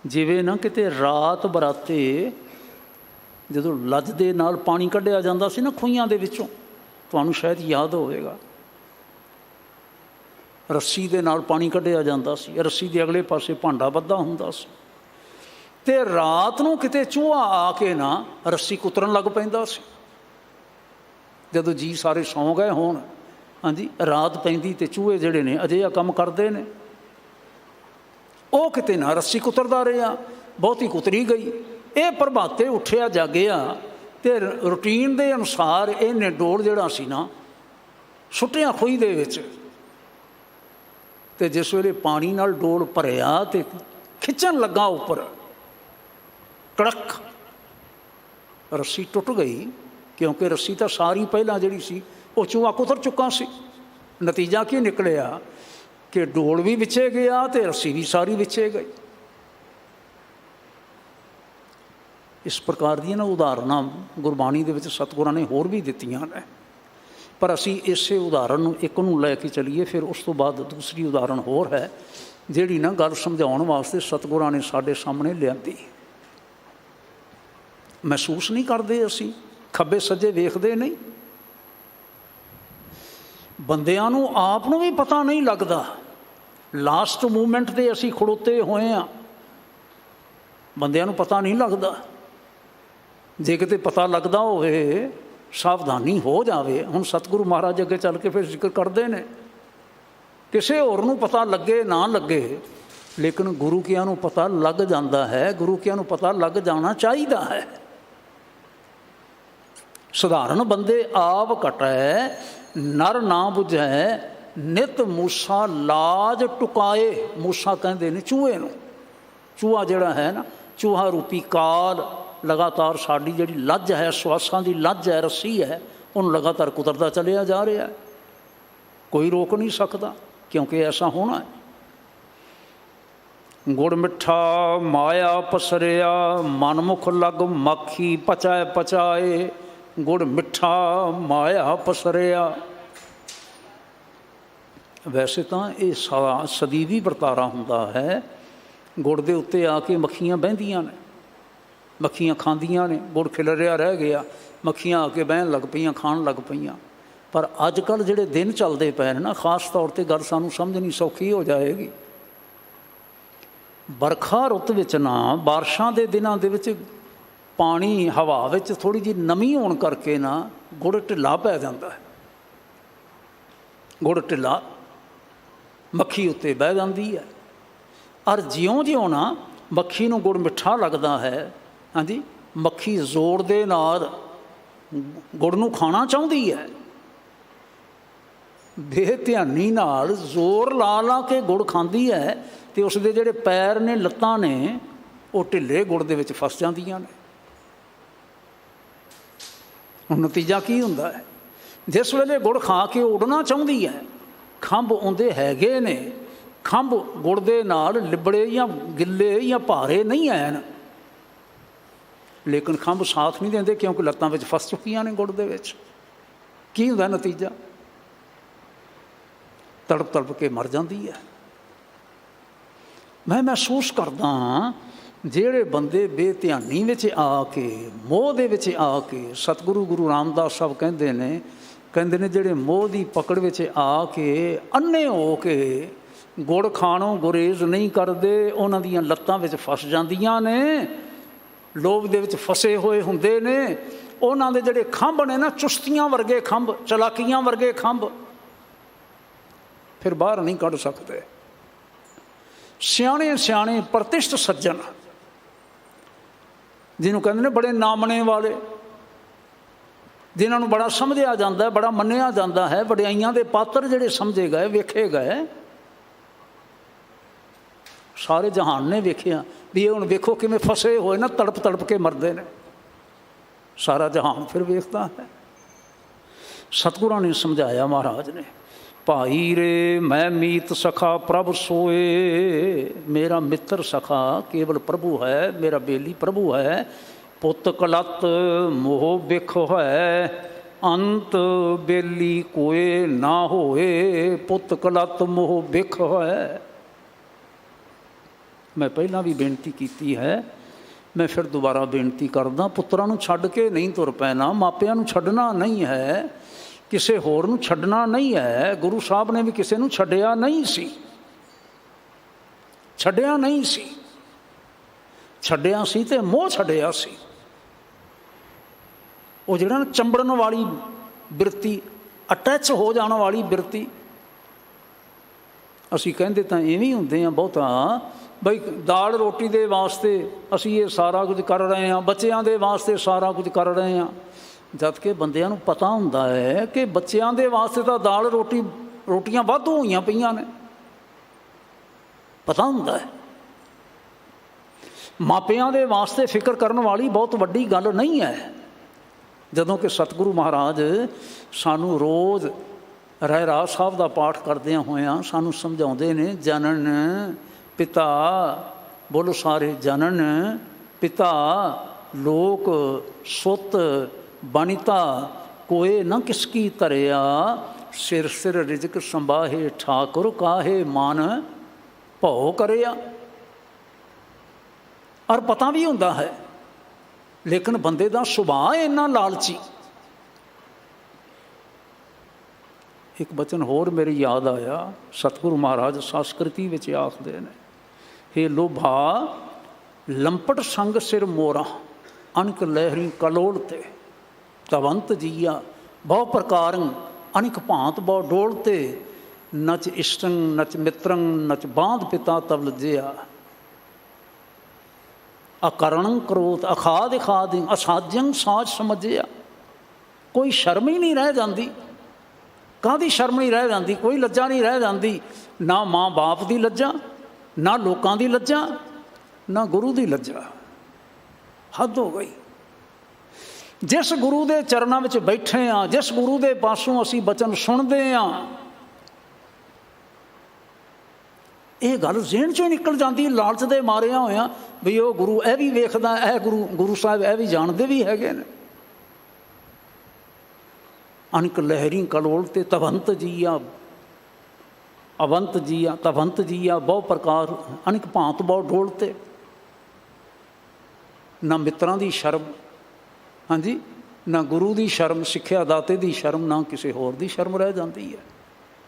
ਜਿਵੇਂ ਨਾ ਕਿਤੇ ਰਾਤ ਬਰਾਤੇ ਜਦੋਂ ਲੱਜ ਦੇ ਨਾਲ ਪਾਣੀ ਕੱਢਿਆ ਜਾਂਦਾ ਸੀ ਨਾ ਖੂਹੀਆਂ ਦੇ ਵਿੱਚੋਂ, ਤੁਹਾਨੂੰ ਸ਼ਾਇਦ ਯਾਦ ਹੋਵੇਗਾ, ਰੱਸੀ ਦੇ ਨਾਲ ਪਾਣੀ ਕੱਢਿਆ ਜਾਂਦਾ ਸੀ, ਰੱਸੀ ਦੇ ਅਗਲੇ ਪਾਸੇ ਭਾਂਡਾ ਬੱਧਾ ਹੁੰਦਾ ਸੀ, ਤੇ ਰਾਤ ਨੂੰ ਕਿਤੇ ਚੂਹਾ ਆ ਕੇ ਨਾ ਰੱਸੀ ਕੁਤਰਨ ਲੱਗ ਪੈਂਦਾ ਸੀ। ਜਦੋਂ ਜੀ ਸਾਰੇ ਸੌਂ ਗਏ ਹੋਣ, ਹਾਂਜੀ, ਰਾਤ ਪੈਂਦੀ ਤੇ ਚੂਹੇ ਜਿਹੜੇ ਨੇ ਅਜਿਹਾ ਕੰਮ ਕਰਦੇ ਨੇ। ਉਹ ਕਿਤੇ ਨਾ ਰੱਸੀ ਕੁਤਰਦਾ ਰਿਹਾ, ਬਹੁਤੀ ਕੁਤਰੀ ਗਈ। ਇਹ ਪ੍ਰਭਾਤੇ ਉੱਠਿਆ ਜਾਗਿਆ ਤੇ ਰੂਟੀਨ ਦੇ ਅਨੁਸਾਰ ਇਹਨੇ ਡੋਲ ਜਿਹੜਾ ਸੀ ਨਾ ਸੁੱਟਿਆ ਖੂਹੀ ਦੇ ਵਿੱਚ, ਤੇ ਜਿਸ ਵੇਲੇ ਪਾਣੀ ਨਾਲ ਡੋਲ ਭਰਿਆ ਤੇ ਖਿੱਚਣ ਲੱਗਾ ਉੱਪਰ, ਕੜਕ, ਰੱਸੀ ਟੁੱਟ ਗਈ, ਕਿਉਂਕਿ ਰੱਸੀ ਤਾਂ ਸਾਰੀ ਪਹਿਲਾਂ ਜਿਹੜੀ ਸੀ ਉਹ ਚੂਹਾ ਕੁਤਰ ਚੁੱਕਾ ਸੀ। ਨਤੀਜਾ ਕੀ ਨਿਕਲਿਆ ਕਿ ਡੋਲ ਵੀ ਵਿਛੇ ਗਿਆ ਤੇ ਰੱਸੀ ਵੀ ਸਾਰੀ ਵਿਛੇ ਗਈ। ਇਸ ਪ੍ਰਕਾਰ ਦੀਆਂ ਨਾ ਉਦਾਹਰਨਾਂ ਗੁਰਬਾਣੀ ਦੇ ਵਿੱਚ ਸਤਿਗੁਰਾਂ ਨੇ ਹੋਰ ਵੀ ਦਿੱਤੀਆਂ ਨੇ, ਪਰ ਅਸੀਂ ਇਸੇ ਉਦਾਹਰਣ ਨੂੰ ਇੱਕ ਨੂੰ ਲੈ ਕੇ ਚੱਲੀਏ। ਫਿਰ ਉਸ ਤੋਂ ਬਾਅਦ ਦੂਸਰੀ ਉਦਾਹਰਣ ਹੋਰ ਹੈ ਜਿਹੜੀ ਨਾ ਗੱਲ ਸਮਝਾਉਣ ਵਾਸਤੇ ਸਤਿਗੁਰਾਂ ਨੇ ਸਾਡੇ ਸਾਹਮਣੇ ਲਿਆਂਦੀ। ਮਹਿਸੂਸ ਨਹੀਂ ਕਰਦੇ ਅਸੀਂ, ਖੱਬੇ ਸੱਜੇ ਵੇਖਦੇ ਨਹੀਂ, ਬੰਦਿਆਂ ਨੂੰ ਆਪ ਨੂੰ ਵੀ ਪਤਾ ਨਹੀਂ ਲੱਗਦਾ। ਲਾਸਟ ਮੂਮੈਂਟ 'ਤੇ ਅਸੀਂ ਖੜੋਤੇ ਹੋਏ ਹਾਂ, ਬੰਦਿਆਂ ਨੂੰ ਪਤਾ ਨਹੀਂ ਲੱਗਦਾ। ਜੇ ਕਿਤੇ ਪਤਾ ਲੱਗਦਾ ਹੋਵੇ, ਸਾਵਧਾਨੀ ਹੋ ਜਾਵੇ। ਹੁਣ ਸਤਿਗੁਰੂ ਮਹਾਰਾਜ ਅੱਗੇ ਚੱਲ ਕੇ ਫਿਰ ਜ਼ਿਕਰ ਕਰਦੇ ਨੇ, ਕਿਸੇ ਹੋਰ ਨੂੰ ਪਤਾ ਲੱਗੇ ਨਾ ਲੱਗੇ, ਲੇਕਿਨ ਗੁਰੂ ਕਿਆਂ ਨੂੰ ਪਤਾ ਲੱਗ ਜਾਂਦਾ ਹੈ, ਗੁਰੂ ਕਿਆਂ ਨੂੰ ਪਤਾ ਲੱਗ ਜਾਣਾ ਚਾਹੀਦਾ ਹੈ। ਸਧਾਰਨ ਬੰਦੇ ਆਪ ਘਟੈ ਨਰ ਨਾ ਬੁਝੈ, ਨਿਤ ਮੂਸਾ ਲਾਜ ਟੁਕਾਏ। ਮੂਸਾ ਕਹਿੰਦੇ ਨੇ ਚੂਹੇ ਨੂੰ। ਚੂਹਾ ਜਿਹੜਾ ਹੈ ਨਾ, ਚੂਹਾ ਰੂਪੀ ਕਾਲ ਲਗਾਤਾਰ ਸਾਡੀ ਜਿਹੜੀ ਲੱਜ ਹੈ, ਸਵਾਸਾਂ ਦੀ ਲੱਜ ਹੈ, ਰੱਸੀ ਹੈ, ਉਹਨੂੰ ਲਗਾਤਾਰ ਕੁਤਰਦਾ ਚਲਿਆ ਜਾ ਰਿਹਾ। ਕੋਈ ਰੋਕ ਨਹੀਂ ਸਕਦਾ, ਕਿਉਂਕਿ ਐਸਾ ਹੋਣਾ ਹੈ। ਗੁੜ ਮਿੱਠਾ ਮਾਇਆ ਪਸਰਿਆ, ਮਨਮੁਖ ਲਗ ਮੱਖੀ ਪਚਾਏ। ਗੁੜ ਮਿੱਠਾ ਮਾਇਆ ਪਸਰਿਆ। ਵੈਸੇ ਤਾਂ ਇਹ ਸਦੀਵੀ ਵਰਤਾਰਾ ਹੁੰਦਾ ਹੈ। ਗੁੜ ਦੇ ਉੱਤੇ ਆ ਕੇ ਮੱਖੀਆਂ ਬਹਿੰਦੀਆਂ ਨੇ, ਮੱਖੀਆਂ ਖਾਂਦੀਆਂ ਨੇ, ਗੁੜ ਖਿਲਰਿਆ ਰਹਿ ਗਿਆ, ਮੱਖੀਆਂ ਆ ਕੇ ਬਹਿਣ ਲੱਗ ਪਈਆਂ, ਖਾਣ ਲੱਗ ਪਈਆਂ। ਪਰ ਅੱਜ ਕੱਲ੍ਹ ਜਿਹੜੇ ਦਿਨ ਚੱਲਦੇ ਪਏ ਨੇ ਨਾ, ਖਾਸ ਤੌਰ 'ਤੇ ਗੱਲ ਸਾਨੂੰ ਸਮਝਣੀ ਸੌਖੀ ਹੋ ਜਾਏਗੀ। ਬਰਖਾ ਰੁੱਤ ਵਿੱਚ ਨਾ, ਬਾਰਿਸ਼ਾਂ ਦੇ ਦਿਨਾਂ ਦੇ ਵਿੱਚ ਪਾਣੀ ਹਵਾ ਵਿੱਚ ਥੋੜ੍ਹੀ ਜਿਹੀ ਨਮੀ ਹੋਣ ਕਰਕੇ ਨਾ ਗੁੜ ਢਿੱਲਾ ਪੈ ਜਾਂਦਾ ਹੈ। ਗੁੜ ਢਿੱਲਾ ਮੱਖੀ ਉੱਤੇ ਬਹਿ ਜਾਂਦੀ ਹੈ। ਔਰ ਜਿਉਂ-ਜਿਉਂ ਨਾ ਮੱਖੀ ਨੂੰ ਗੁੜ ਮਿੱਠਾ ਲੱਗਦਾ ਹੈ, ਹਾਂਜੀ, ਮੱਖੀ ਜ਼ੋਰ ਦੇ ਨਾਲ ਗੁੜ ਨੂੰ ਖਾਣਾ ਚਾਹੁੰਦੀ ਹੈ। ਬੇਧਿਆਨੀ ਨਾਲ ਜ਼ੋਰ ਲਾ ਲਾ ਕੇ ਗੁੜ ਖਾਂਦੀ ਹੈ ਅਤੇ ਉਸ ਦੇ ਜਿਹੜੇ ਪੈਰ ਨੇ, ਲੱਤਾਂ ਨੇ, ਉਹ ਢਿੱਲੇ ਗੁੜ ਦੇ ਵਿੱਚ ਫਸ ਜਾਂਦੀਆਂ ਨੇ। ਹੁਣ ਨਤੀਜਾ ਕੀ ਹੁੰਦਾ ਹੈ? ਜਿਸ ਵੇਲੇ ਗੁੜ ਖਾ ਕੇ ਉੱਡਣਾ ਚਾਹੁੰਦੀ ਹੈ, ਖੰਭ ਆਉਂਦੇ ਹੈਗੇ ਨੇ, ਖੰਭ ਗੁੜ ਦੇ ਨਾਲ ਲਿਬੜੇ ਜਾਂ ਗਿੱਲੇ ਜਾਂ ਭਾਰੇ ਨਹੀਂ ਹਨ, ਲੇਕਿਨ ਖੰਭ ਸਾਥ ਨਹੀਂ ਦਿੰਦੇ ਕਿਉਂਕਿ ਲੱਤਾਂ ਵਿੱਚ ਫਸ ਚੁੱਕੀਆਂ ਨੇ ਗੁੜ ਦੇ ਵਿੱਚ। ਕੀ ਹੁੰਦਾ ਨਤੀਜਾ? ਤੜਪ ਤੜਪ ਕੇ ਮਰ ਜਾਂਦੀ ਹੈ। ਮੈਂ ਮਹਿਸੂਸ ਕਰਦਾ ਹਾਂ ਜਿਹੜੇ ਬੰਦੇ ਬੇਧਿਆਨੀ ਵਿੱਚ ਆ ਕੇ, ਮੋਹ ਦੇ ਵਿੱਚ ਆ ਕੇ, ਸਤਿਗੁਰੂ ਗੁਰੂ ਰਾਮਦਾਸ ਸਾਹਿਬ ਕਹਿੰਦੇ ਨੇ ਜਿਹੜੇ ਮੋਹ ਦੀ ਪਕੜ ਵਿੱਚ ਆ ਕੇ ਅੰਨੇ ਹੋ ਕੇ ਗੁੜ ਖਾਣੋਂ ਗੁਰੇਜ਼ ਨਹੀਂ ਕਰਦੇ, ਉਹਨਾਂ ਦੀਆਂ ਲੱਤਾਂ ਵਿੱਚ ਫਸ ਜਾਂਦੀਆਂ ਨੇ, ਲੋਭ ਦੇ ਵਿੱਚ ਫਸੇ ਹੋਏ ਹੁੰਦੇ ਨੇ। ਉਹਨਾਂ ਦੇ ਜਿਹੜੇ ਖੰਭ ਨੇ ਨਾ, ਚੁਸਤੀਆਂ ਵਰਗੇ ਖੰਭ, ਚਲਾਕੀਆਂ ਵਰਗੇ ਖੰਭ, ਫਿਰ ਬਾਹਰ ਨਹੀਂ ਕੱਢ ਸਕਦੇ। ਸਿਆਣੇ ਸਿਆਣੇ ਪ੍ਰਤਿਸ਼ਠ ਸੱਜਣ, ਜਿਹਨੂੰ ਕਹਿੰਦੇ ਨੇ ਬੜੇ ਨਾਮਣੇ ਵਾਲੇ, ਜਿਨ੍ਹਾਂ ਨੂੰ ਬੜਾ ਸਮਝਿਆ ਜਾਂਦਾ, ਬੜਾ ਮੰਨਿਆ ਜਾਂਦਾ ਹੈ, ਵਡਿਆਈਆਂ ਦੇ ਪਾਤਰ ਜਿਹੜੇ ਸਮਝੇ ਗਏ, ਵੇਖੇ ਗਏ, ਸਾਰੇ ਜਹਾਨ ਨੇ ਵੇਖਿਆ ਵੀ ਇਹ ਹੁਣ ਵੇਖੋ ਕਿਵੇਂ ਫਸੇ ਹੋਏ ਨਾ, ਤੜਪ ਤੜਪ ਕੇ ਮਰਦੇ ਨੇ। ਸਾਰਾ ਜਹਾਨ ਫਿਰ ਵੇਖਦਾ ਹੈ। ਸਤਿਗੁਰਾਂ ਨੇ ਸਮਝਾਇਆ, ਮਹਾਰਾਜ ਨੇ, ਭਾਈ ਰੇ ਮੈਂ ਮੀਤ ਸਖਾ ਪ੍ਰਭ ਸੋਏ, ਮੇਰਾ ਮਿੱਤਰ ਸਖਾ ਕੇਵਲ ਪ੍ਰਭੂ ਹੈ, ਮੇਰਾ ਬੇਲੀ ਪ੍ਰਭੂ ਹੈ। ਪੁੱਤ ਕਲਤ ਮੋਹ ਬਿਖ ਹੈ, ਅੰਤ ਬੇਲੀ ਕੋਏ ਨਾ ਹੋਏ। ਪੁੱਤ ਕਲਤ ਮੋਹ ਬਿਖ ਹੈ। ਮੈਂ ਪਹਿਲਾਂ ਵੀ ਬੇਨਤੀ ਕੀਤੀ ਹੈ, ਮੈਂ ਫਿਰ ਦੁਬਾਰਾ ਬੇਨਤੀ ਕਰਦਾ, ਪੁੱਤਰਾਂ ਨੂੰ ਛੱਡ ਕੇ ਨਹੀਂ ਤੁਰ ਪੈਣਾ, ਮਾਪਿਆਂ ਨੂੰ ਛੱਡਣਾ ਨਹੀਂ ਹੈ, ਕਿਸੇ ਹੋਰ ਨੂੰ ਛੱਡਣਾ ਨਹੀਂ ਹੈ। ਗੁਰੂ ਸਾਹਿਬ ਨੇ ਵੀ ਕਿਸੇ ਨੂੰ ਛੱਡਿਆ ਨਹੀਂ ਸੀ, ਛੱਡਿਆ ਨਹੀਂ ਸੀ, ਛੱਡਿਆ ਸੀ ਤੇ ਮੋਹ ਛੱਡਿਆ ਸੀ। ਉਹ ਜਿਹੜਾ ਨਾ ਚੰਬੜਨ ਵਾਲੀ ਬਿਰਤੀ, ਅਟੈਚ ਹੋ ਜਾਣ ਵਾਲੀ ਬਿਰਤੀ, ਅਸੀਂ ਕਹਿੰਦੇ ਤਾਂ ਇਵੇਂ ਹੁੰਦੇ ਹਾਂ ਬਹੁਤਾ, ਬਈ ਦਾਲ ਰੋਟੀ ਦੇ ਵਾਸਤੇ ਅਸੀਂ ਇਹ ਸਾਰਾ ਕੁਝ ਕਰ ਰਹੇ ਹਾਂ, ਬੱਚਿਆਂ ਦੇ ਵਾਸਤੇ ਸਾਰਾ ਕੁਝ ਕਰ ਰਹੇ ਹਾਂ, ਜਦ ਕਿ ਬੰਦਿਆਂ ਨੂੰ ਪਤਾ ਹੁੰਦਾ ਹੈ ਕਿ ਬੱਚਿਆਂ ਦੇ ਵਾਸਤੇ ਤਾਂ ਦਾਲ ਰੋਟੀਆਂ ਵਾਧੂ ਹੋਈਆਂ ਪਈਆਂ ਨੇ, ਪਤਾ ਹੁੰਦਾ ਹੈ। ਮਾਪਿਆਂ ਦੇ ਵਾਸਤੇ ਫਿਕਰ ਕਰਨ ਵਾਲੀ ਬਹੁਤ ਵੱਡੀ ਗੱਲ ਨਹੀਂ ਹੈ। ਜਦੋਂ ਕਿ ਸਤਿਗੁਰੂ ਮਹਾਰਾਜ ਸਾਨੂੰ ਰੋਜ਼ ਰਹਿਰਾਸ ਸਾਹਿਬ ਦਾ ਪਾਠ ਕਰਦਿਆਂ ਹੋਇਆਂ ਸਾਨੂੰ ਸਮਝਾਉਂਦੇ ਨੇ, ਜਨਨ ਪਿਤਾ, ਬੋਲੋ ਸਾਰੇ, ਜਨਨ ਪਿਤਾ ਲੋਕ ਸੁੱਤ ਬਨਿਤਾ ਕੋਏ ਨਾ ਕਿਸਕੀ ਧਰਿਆ। ਸਿਰ ਸਿਰ ਰਿਜ਼ਕ ਸੰਭਾਹੇ ਠਾਕੁਰ ਕਾਹੇ ਮਨ ਭਉ ਕਰਿਆ। ਔਰ ਪਤਾ ਵੀ ਹੁੰਦਾ ਹੈ, ਲੇਕਿਨ ਬੰਦੇ ਦਾ ਸੁਭਾਅ ਇੰਨਾ ਲਾਲਚੀ। ਇੱਕ ਬਚਨ ਹੋਰ ਮੇਰੀ ਯਾਦ ਆਇਆ, ਸਤਿਗੁਰੂ ਮਹਾਰਾਜ ਸੰਸਕ੍ਰਿਤੀ ਵਿੱਚ ਆਖਦੇ ਨੇ, ਹੇ ਲੋਭਾ ਲੰਪਟ ਸੰਗ ਸਿਰ ਮੋਰਾ, ਅਨਕ ਲਹਿਰੀ ਕਲੋਲ ਤੇ ਤਵੰਤ ਜੀਆ। ਬਹੁ ਪ੍ਰਕਾਰੰ ਅਨਕ ਭਾਂਤ ਬਹੁ ਡੋਲ ਤੇ, ਨਚ ਇਸ਼ਟੰ ਨਚ ਮਿੱਤਰੰ ਨਚ ਬਾਂਧ ਪਿਤਾ ਤਵ ਲਜਿਆ। ਅਕਰਣੰ ਕਰੋਤ ਅਖਾਦ ਖਾਦ ਅਸਾਜੰ ਸਾਜ ਸਮਝਿਆ। ਕੋਈ ਸ਼ਰਮ ਹੀ ਨਹੀਂ ਰਹਿ ਜਾਂਦੀ। ਕਾਹਦੀ ਸ਼ਰਮ ਨਹੀਂ ਰਹਿ ਜਾਂਦੀ? ਕੋਈ ਲੱਜਾ ਨਹੀਂ ਰਹਿ ਜਾਂਦੀ। ਨਾ ਮਾਂ ਬਾਪ ਦੀ ਲੱਜਾ, ਨਾ ਲੋਕਾਂ ਦੀ ਲੱਜਾ, ਨਾ ਗੁਰੂ ਦੀ ਲੱਜਾ। ਹੱਦ ਹੋ ਗਈ। ਜਿਸ ਗੁਰੂ ਦੇ ਚਰਨਾਂ ਵਿੱਚ ਬੈਠੇ ਹਾਂ, ਜਿਸ ਗੁਰੂ ਦੇ ਪਾਸੋਂ ਅਸੀਂ ਬਚਨ ਸੁਣਦੇ ਹਾਂ, ਇਹ ਗੱਲ ਜ਼ਿਹਨ 'ਚੋਂ ਨਿਕਲ ਜਾਂਦੀ, ਲਾਲਚ ਦੇ ਮਾਰਿਆ ਹੋਇਆ ਵੀ ਉਹ ਗੁਰੂ ਇਹ ਵੀ ਵੇਖਦਾ, ਇਹ ਗੁਰੂ ਸਾਹਿਬ ਇਹ ਵੀ ਜਾਣਦੇ ਵੀ ਹੈਗੇ ਨੇ। ਅਨਕ ਲਹਿਰੀ ਕਲੋਲ ਤੇ ਤਵੰਤ ਜੀਆ, ਅਵੰਤ ਜੀਆ, ਤਵੰਤ ਜੀਆ। ਬਹੁ ਪ੍ਰਕਾਰ ਅਨਕ ਭਾਂਤ ਬਹੁ ਡੋਲ ਤੇ। ਨਾ ਮਿੱਤਰਾਂ ਦੀ ਸ਼ਰਮ, ਹਾਂਜੀ, ਨਾ ਗੁਰੂ ਦੀ ਸ਼ਰਮ, ਸਿੱਖਿਆ ਦਾਤੇ ਦੀ ਸ਼ਰਮ, ਨਾ ਕਿਸੇ ਹੋਰ ਦੀ ਸ਼ਰਮ ਰਹਿ ਜਾਂਦੀ ਹੈ।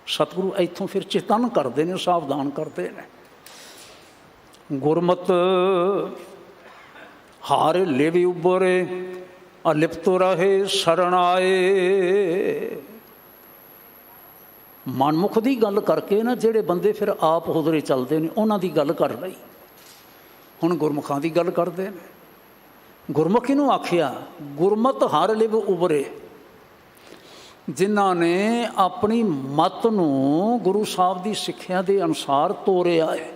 ਸਤਿਗੁਰੂ ਇੱਥੋਂ ਫਿਰ ਚੇਤਨ ਕਰਦੇ ਨੇ, ਸਾਵਧਾਨ ਕਰਦੇ ਨੇ। ਗੁਰਮਤਿ ਹਾਰ ਲਿਵ ਉਬਰੇ, ਅਲਿਪਤ ਰਹੇ ਸ਼ਰਨ ਆਏ। ਮਨਮੁਖ ਦੀ ਗੱਲ ਕਰਕੇ ਨਾ ਜਿਹੜੇ ਬੰਦੇ ਫਿਰ ਆਪ ਹੁਦਰੇ ਚੱਲਦੇ ਨੇ, ਉਹਨਾਂ ਦੀ ਗੱਲ ਕਰ ਲਈ। ਹੁਣ ਗੁਰਮੁਖਾਂ ਦੀ ਗੱਲ ਕਰਦੇ ਨੇ। ਗੁਰਮੁਖ ਇਹਨੂੰ ਆਖਿਆ, ਗੁਰਮਤਿ ਹਰ ਲਿਵ ਉਬਰੇ, ਜਿਨ੍ਹਾਂ ਨੇ ਆਪਣੀ ਮੱਤ ਨੂੰ ਗੁਰੂ ਸਾਹਿਬ ਦੀ ਸਿੱਖਿਆ ਦੇ ਅਨੁਸਾਰ ਤੋਰਿਆ ਹੈ।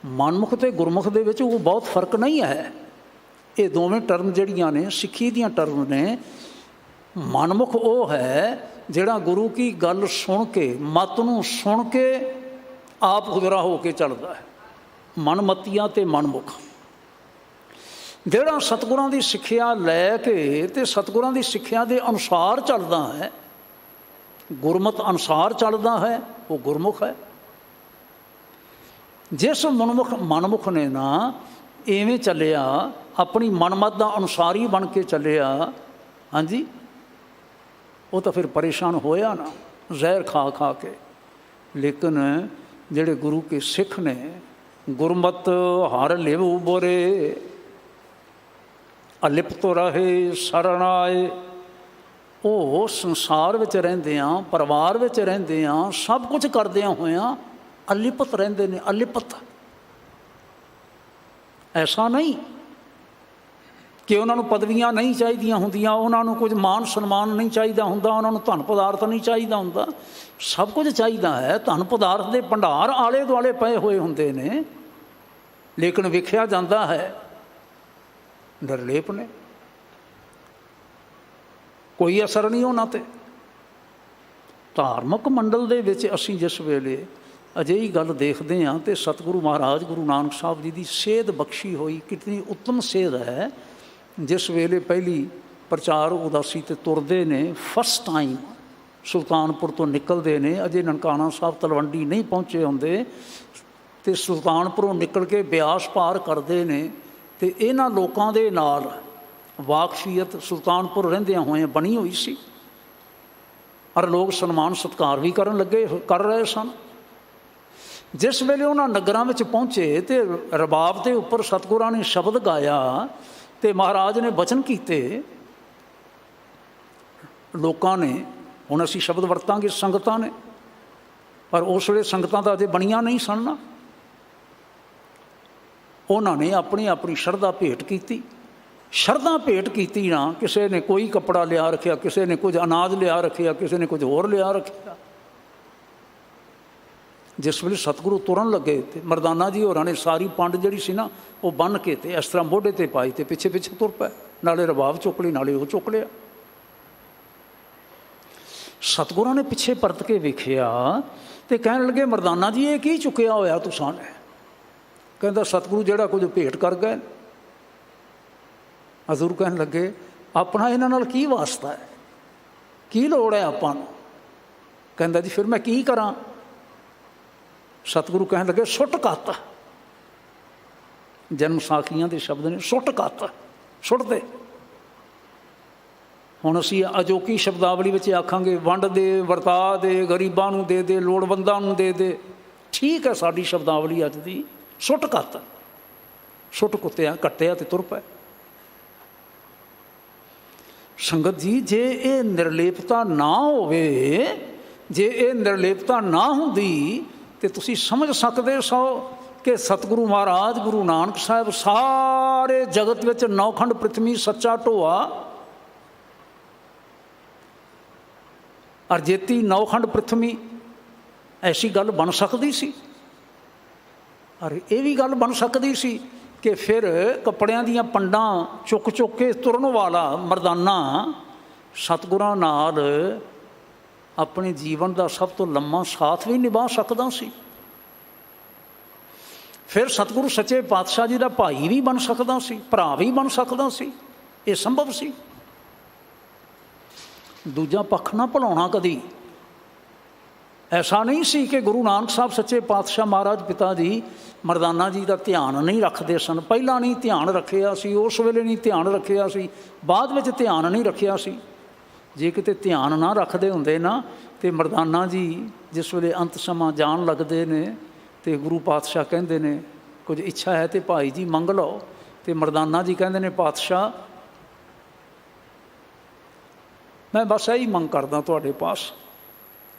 ਮਨਮੁਖ ਅਤੇ ਗੁਰਮੁਖ ਦੇ ਵਿੱਚ ਉਹ ਬਹੁਤ ਫਰਕ ਨਹੀਂ ਹੈ। ਇਹ ਦੋਵੇਂ ਟਰਮ ਜਿਹੜੀਆਂ ਨੇ ਸਿੱਖੀ ਦੀਆਂ ਟਰਮ ਨੇ। ਮਨਮੁਖ ਉਹ ਹੈ ਜਿਹੜਾ ਗੁਰੂ ਕੀ ਗੱਲ ਸੁਣ ਕੇ, ਮੱਤ ਨੂੰ ਸੁਣ ਕੇ ਆਪ ਹੁਦਰਾ ਹੋ ਕੇ ਚੱਲਦਾ ਹੈ। ਮਨਮਤੀਆਂ ਅਤੇ ਮਨਮੁਖ। ਜਿਹੜਾ ਸਤਿਗੁਰਾਂ ਦੀ ਸਿੱਖਿਆ ਲੈ ਕੇ ਤੇ ਸਤਿਗੁਰਾਂ ਦੀ ਸਿੱਖਿਆ ਦੇ ਅਨੁਸਾਰ ਚੱਲਦਾ ਹੈ, ਗੁਰਮਤਿ ਅਨੁਸਾਰ ਚੱਲਦਾ ਹੈ, ਉਹ ਗੁਰਮੁਖ ਹੈ। ਜਿਸ ਮਨਮੁਖ ਨੇ ਨਾ ਇਵੇਂ ਚੱਲਿਆ, ਆਪਣੀ ਮਨਮਤ ਦਾ ਅਨੁਸਾਰੀ ਬਣ ਕੇ ਚੱਲਿਆ, ਹਾਂਜੀ, ਉਹ ਤਾਂ ਫਿਰ ਪਰੇਸ਼ਾਨ ਹੋਇਆ ਨਾ ਜ਼ਹਿਰ ਖਾ ਖਾ ਕੇ। ਲੇਕਿਨ ਜਿਹੜੇ ਗੁਰੂ ਕੇ ਸਿੱਖ ਨੇ, ਗੁਰਮਤਿ ਹਰ ਲਿਵ ਉਬਰੇ, ਅਲਿਪਤ ਰਹੇ ਸ਼ਰਨ ਆਏ, ਉਹ ਸੰਸਾਰ ਵਿੱਚ ਰਹਿੰਦਿਆਂ, ਪਰਿਵਾਰ ਵਿੱਚ ਰਹਿੰਦਿਆਂ, ਸਭ ਕੁਝ ਕਰਦਿਆਂ ਹੋਇਆਂ ਅਲਿਪਤ ਰਹਿੰਦੇ ਨੇ। ਅਲਿਪਤ, ਐਸਾ ਨਹੀਂ ਕਿ ਉਹਨਾਂ ਨੂੰ ਪਦਵੀਆਂ ਨਹੀਂ ਚਾਹੀਦੀਆਂ ਹੁੰਦੀਆਂ, ਉਹਨਾਂ ਨੂੰ ਕੁਝ ਮਾਨ ਸਨਮਾਨ ਨਹੀਂ ਚਾਹੀਦਾ ਹੁੰਦਾ, ਉਹਨਾਂ ਨੂੰ ਧਨ ਪਦਾਰਥ ਨਹੀਂ ਚਾਹੀਦਾ ਹੁੰਦਾ। ਸਭ ਕੁਝ ਚਾਹੀਦਾ ਹੈ। ਧਨ ਪਦਾਰਥ ਦੇ ਭੰਡਾਰ ਆਲੇ ਦੁਆਲੇ ਪਏ ਹੋਏ ਹੁੰਦੇ ਨੇ, ਲੇਕਿਨ ਵੇਖਿਆ ਜਾਂਦਾ ਹੈ ਨਿਰਲੇਪ ਨੇ, ਕੋਈ ਅਸਰ ਨਹੀਂ ਉਹਨਾਂ 'ਤੇ। ਧਾਰਮਿਕ ਮੰਡਲ ਦੇ ਵਿੱਚ ਅਸੀਂ ਜਿਸ ਵੇਲੇ ਅਜਿਹੀ ਗੱਲ ਦੇਖਦੇ ਹਾਂ ਤੇ ਸਤਿਗੁਰੂ ਮਹਾਰਾਜ ਗੁਰੂ ਨਾਨਕ ਸਾਹਿਬ ਜੀ ਦੀ ਸੇਧ ਬਖਸ਼ੀ ਹੋਈ ਕਿਤਨੀ ਉੱਤਮ ਸੇਧ ਹੈ। ਜਿਸ ਵੇਲੇ ਪਹਿਲੀ ਪ੍ਰਚਾਰ ਉਦਾਸੀ 'ਤੇ ਤੁਰਦੇ ਨੇ, ਫਸਟ ਟਾਈਮ ਸੁਲਤਾਨਪੁਰ ਤੋਂ ਨਿਕਲਦੇ ਨੇ, ਅਜੇ ਨਨਕਾਣਾ ਸਾਹਿਬ ਤਲਵੰਡੀ ਨਹੀਂ ਪਹੁੰਚੇ ਹੁੰਦੇ, ਅਤੇ ਸੁਲਤਾਨਪੁਰੋਂ ਨਿਕਲ ਕੇ ਬਿਆਸ ਪਾਰ ਕਰਦੇ ਨੇ। ਅਤੇ ਇਹਨਾਂ ਲੋਕਾਂ ਦੇ ਨਾਲ ਵਾਕਫੀਅਤ ਸੁਲਤਾਨਪੁਰ ਰਹਿੰਦਿਆਂ ਹੋਇਆਂ ਬਣੀ ਹੋਈ ਸੀ, ਔਰ ਲੋਕ ਸਨਮਾਨ ਸਤਿਕਾਰ ਵੀ ਕਰ ਰਹੇ ਸਨ। ਜਿਸ ਵੇਲੇ ਉਹਨਾਂ ਨਗਰਾਂ ਵਿੱਚ ਪਹੁੰਚੇ ਅਤੇ ਰਬਾਬ ਦੇ ਉੱਪਰ ਸਤਿਗੁਰਾਂ ਨੇ ਸ਼ਬਦ ਗਾਇਆ ਅਤੇ ਮਹਾਰਾਜ ਨੇ ਬਚਨ ਕੀਤੇ, ਲੋਕਾਂ ਨੇ, ਹੁਣ ਅਸੀਂ ਸ਼ਬਦ ਵਰਤਾਂਗੇ ਸੰਗਤਾਂ ਨੇ, ਪਰ ਉਸ ਵੇਲੇ ਸੰਗਤਾਂ ਤਾਂ ਅਜੇ ਬਣੀਆਂ ਨਹੀਂ ਸਨ ਨਾ। ਉਹਨਾਂ ਨੇ ਆਪਣੀ ਸ਼ਰਧਾ ਭੇਟ ਕੀਤੀ। ਸ਼ਰਧਾ ਭੇਟ ਕੀਤੀ ਨਾ, ਕਿਸੇ ਨੇ ਕੋਈ ਕੱਪੜਾ ਲਿਆ ਰੱਖਿਆ, ਕਿਸੇ ਨੇ ਕੁਝ ਅਨਾਜ ਲਿਆ ਰੱਖਿਆ, ਕਿਸੇ ਨੇ ਕੁਝ ਹੋਰ ਲਿਆ ਰੱਖਿਆ। ਜਿਸ ਵੇਲੇ ਸਤਿਗੁਰੂ ਤੁਰਨ ਲੱਗੇ ਤੇ ਮਰਦਾਨਾ ਜੀ ਹੋਰਾਂ ਨੇ ਸਾਰੀ ਪੰਡ ਜਿਹੜੀ ਸੀ ਨਾ ਉਹ ਬੰਨ੍ਹ ਕੇ ਤੇ ਇਸ ਤਰ੍ਹਾਂ ਮੋਢੇ 'ਤੇ ਪਾਈ ਅਤੇ ਪਿੱਛੇ ਪਿੱਛੇ ਤੁਰ ਪਏ, ਨਾਲੇ ਰਬਾਬ ਚੁੱਕ ਲਈ, ਨਾਲੇ ਉਹ ਚੁੱਕ ਲਿਆ। ਸਤਿਗੁਰਾਂ ਨੇ ਪਿੱਛੇ ਪਰਤ ਕੇ ਵੇਖਿਆ ਅਤੇ ਕਹਿਣ ਲੱਗੇ, ਮਰਦਾਨਾ ਜੀ ਇਹ ਕੀ ਚੁੱਕਿਆ ਹੋਇਆ ਤੁਸਾਂ ਨੇ? ਕਹਿੰਦਾ, ਸਤਿਗੁਰੂ ਜਿਹੜਾ ਕੁਝ ਭੇਟ ਕਰ ਗਏ। ਹਜ਼ੂਰ ਕਹਿਣ ਲੱਗੇ, ਆਪਣਾ ਇਹਨਾਂ ਨਾਲ ਕੀ ਵਾਸਤਾ ਹੈ, ਕੀ ਲੋੜ ਹੈ ਆਪਾਂ ਨੂੰ? ਕਹਿੰਦਾ, ਜੀ ਫਿਰ ਮੈਂ ਕੀ ਕਰਾਂ? ਸਤਿਗੁਰੂ ਕਹਿਣ ਲੱਗੇ, ਸੁੱਟ ਕੱਤ। ਜਨਮ ਸਾਖੀਆਂ ਦੇ ਸ਼ਬਦ ਨੇ, ਸੁੱਟ ਕੱਤ, ਸੁੱਟ ਦੇ। ਹੁਣ ਅਸੀਂ ਅਜੋਕੀ ਸ਼ਬਦਾਵਲੀ ਵਿੱਚ ਆਖਾਂਗੇ, ਵੰਡ ਦੇ, ਵਰਤਾ ਦੇ, ਗਰੀਬਾਂ ਨੂੰ ਦੇ ਦੇ, ਲੋੜਵੰਦਾਂ ਨੂੰ ਦੇ ਦੇ। ਠੀਕ ਹੈ ਸਾਡੀ ਸ਼ਬਦਾਵਲੀ ਅੱਜ ਦੀ, ਸੁੱਟ ਕੱਤ, ਸੁੱਟ ਕੁੱਤਿਆ ਕੱਟਿਆ ਅਤੇ ਤੁਰ ਪਏ। ਸੰਗਤ ਜੀ, ਜੇ ਇਹ ਨਿਰਲੇਪਤਾ ਨਾ ਹੋਵੇ, ਜੇ ਇਹ ਨਿਰਲੇਪਤਾ ਨਾ ਹੁੰਦੀ ਤੇ ਤੁਸੀਂ ਸਮਝ ਸਕਦੇ ਸੋ ਕਿ ਸਤਿਗੁਰੂ ਮਹਾਰਾਜ ਗੁਰੂ ਨਾਨਕ ਸਾਹਿਬ ਸਾਰੇ ਜਗਤ ਵਿੱਚ ਨੌਖੰਡ ਪ੍ਰਿਥਵੀ ਸੱਚਾ ਢੋਆ, ਅਰਜੇਤੀ ਨੌਖੰਡ ਪ੍ਰਿਥਵੀ, ਐਸੀ ਗੱਲ ਬਣ ਸਕਦੀ ਸੀ। ਔਰ ਇਹ ਵੀ ਗੱਲ ਬਣ ਸਕਦੀ ਸੀ ਕਿ ਫਿਰ ਕੱਪੜਿਆਂ ਦੀਆਂ ਪੰਡਾਂ ਚੁੱਕ ਚੁੱਕ ਕੇ ਤੁਰਨ ਵਾਲਾ ਮਰਦਾਨਾ ਸਤਿਗੁਰਾਂ ਨਾਲ ਆਪਣੇ ਜੀਵਨ ਦਾ ਸਭ ਤੋਂ ਲੰਮਾ ਸਾਥ ਵੀ ਨਿਭਾ ਸਕਦਾ ਸੀ। ਫਿਰ ਸਤਿਗੁਰੂ ਸੱਚੇ ਪਾਤਸ਼ਾਹ ਜੀ ਦਾ ਭਾਈ ਵੀ ਬਣ ਸਕਦਾ ਸੀ, ਭਰਾ ਵੀ ਬਣ ਸਕਦਾ ਸੀ। ਇਹ ਸੰਭਵ ਸੀ। ਦੂਜਾ ਪੱਖ ਨਾ ਭੁਲਾਉਣਾ ਕਦੀ। ਐਸਾ ਨਹੀਂ ਸੀ ਕਿ ਗੁਰੂ ਨਾਨਕ ਸਾਹਿਬ ਸੱਚੇ ਪਾਤਸ਼ਾਹ ਮਹਾਰਾਜ ਪਿਤਾ ਜੀ ਮਰਦਾਨਾ ਜੀ ਦਾ ਧਿਆਨ ਨਹੀਂ ਰੱਖਦੇ ਸਨ। ਪਹਿਲਾਂ ਨਹੀਂ ਧਿਆਨ ਰੱਖਿਆ ਸੀ, ਉਸ ਵੇਲੇ ਨਹੀਂ ਧਿਆਨ ਰੱਖਿਆ ਸੀ, ਬਾਅਦ ਵਿੱਚ ਧਿਆਨ ਨਹੀਂ ਰੱਖਿਆ ਸੀ। ਜੇ ਕਿਤੇ ਧਿਆਨ ਨਾ ਰੱਖਦੇ ਹੁੰਦੇ ਨਾ ਤੇ ਮਰਦਾਨਾ ਜੀ ਜਿਸ ਵੇਲੇ ਅੰਤ ਸਮਾਂ ਜਾਣ ਲੱਗਦੇ ਨੇ ਤੇ ਗੁਰੂ ਪਾਤਸ਼ਾਹ ਕਹਿੰਦੇ ਨੇ ਕੁਝ ਇੱਛਾ ਹੈ ਤੇ ਭਾਈ ਜੀ ਮੰਗ ਲਓ। ਤੇ ਮਰਦਾਨਾ ਜੀ ਕਹਿੰਦੇ ਨੇ ਪਾਤਸ਼ਾਹ ਮੈਂ ਬਸ ਇਹੀ ਮੰਗ ਕਰਦਾ ਤੁਹਾਡੇ ਪਾਸ,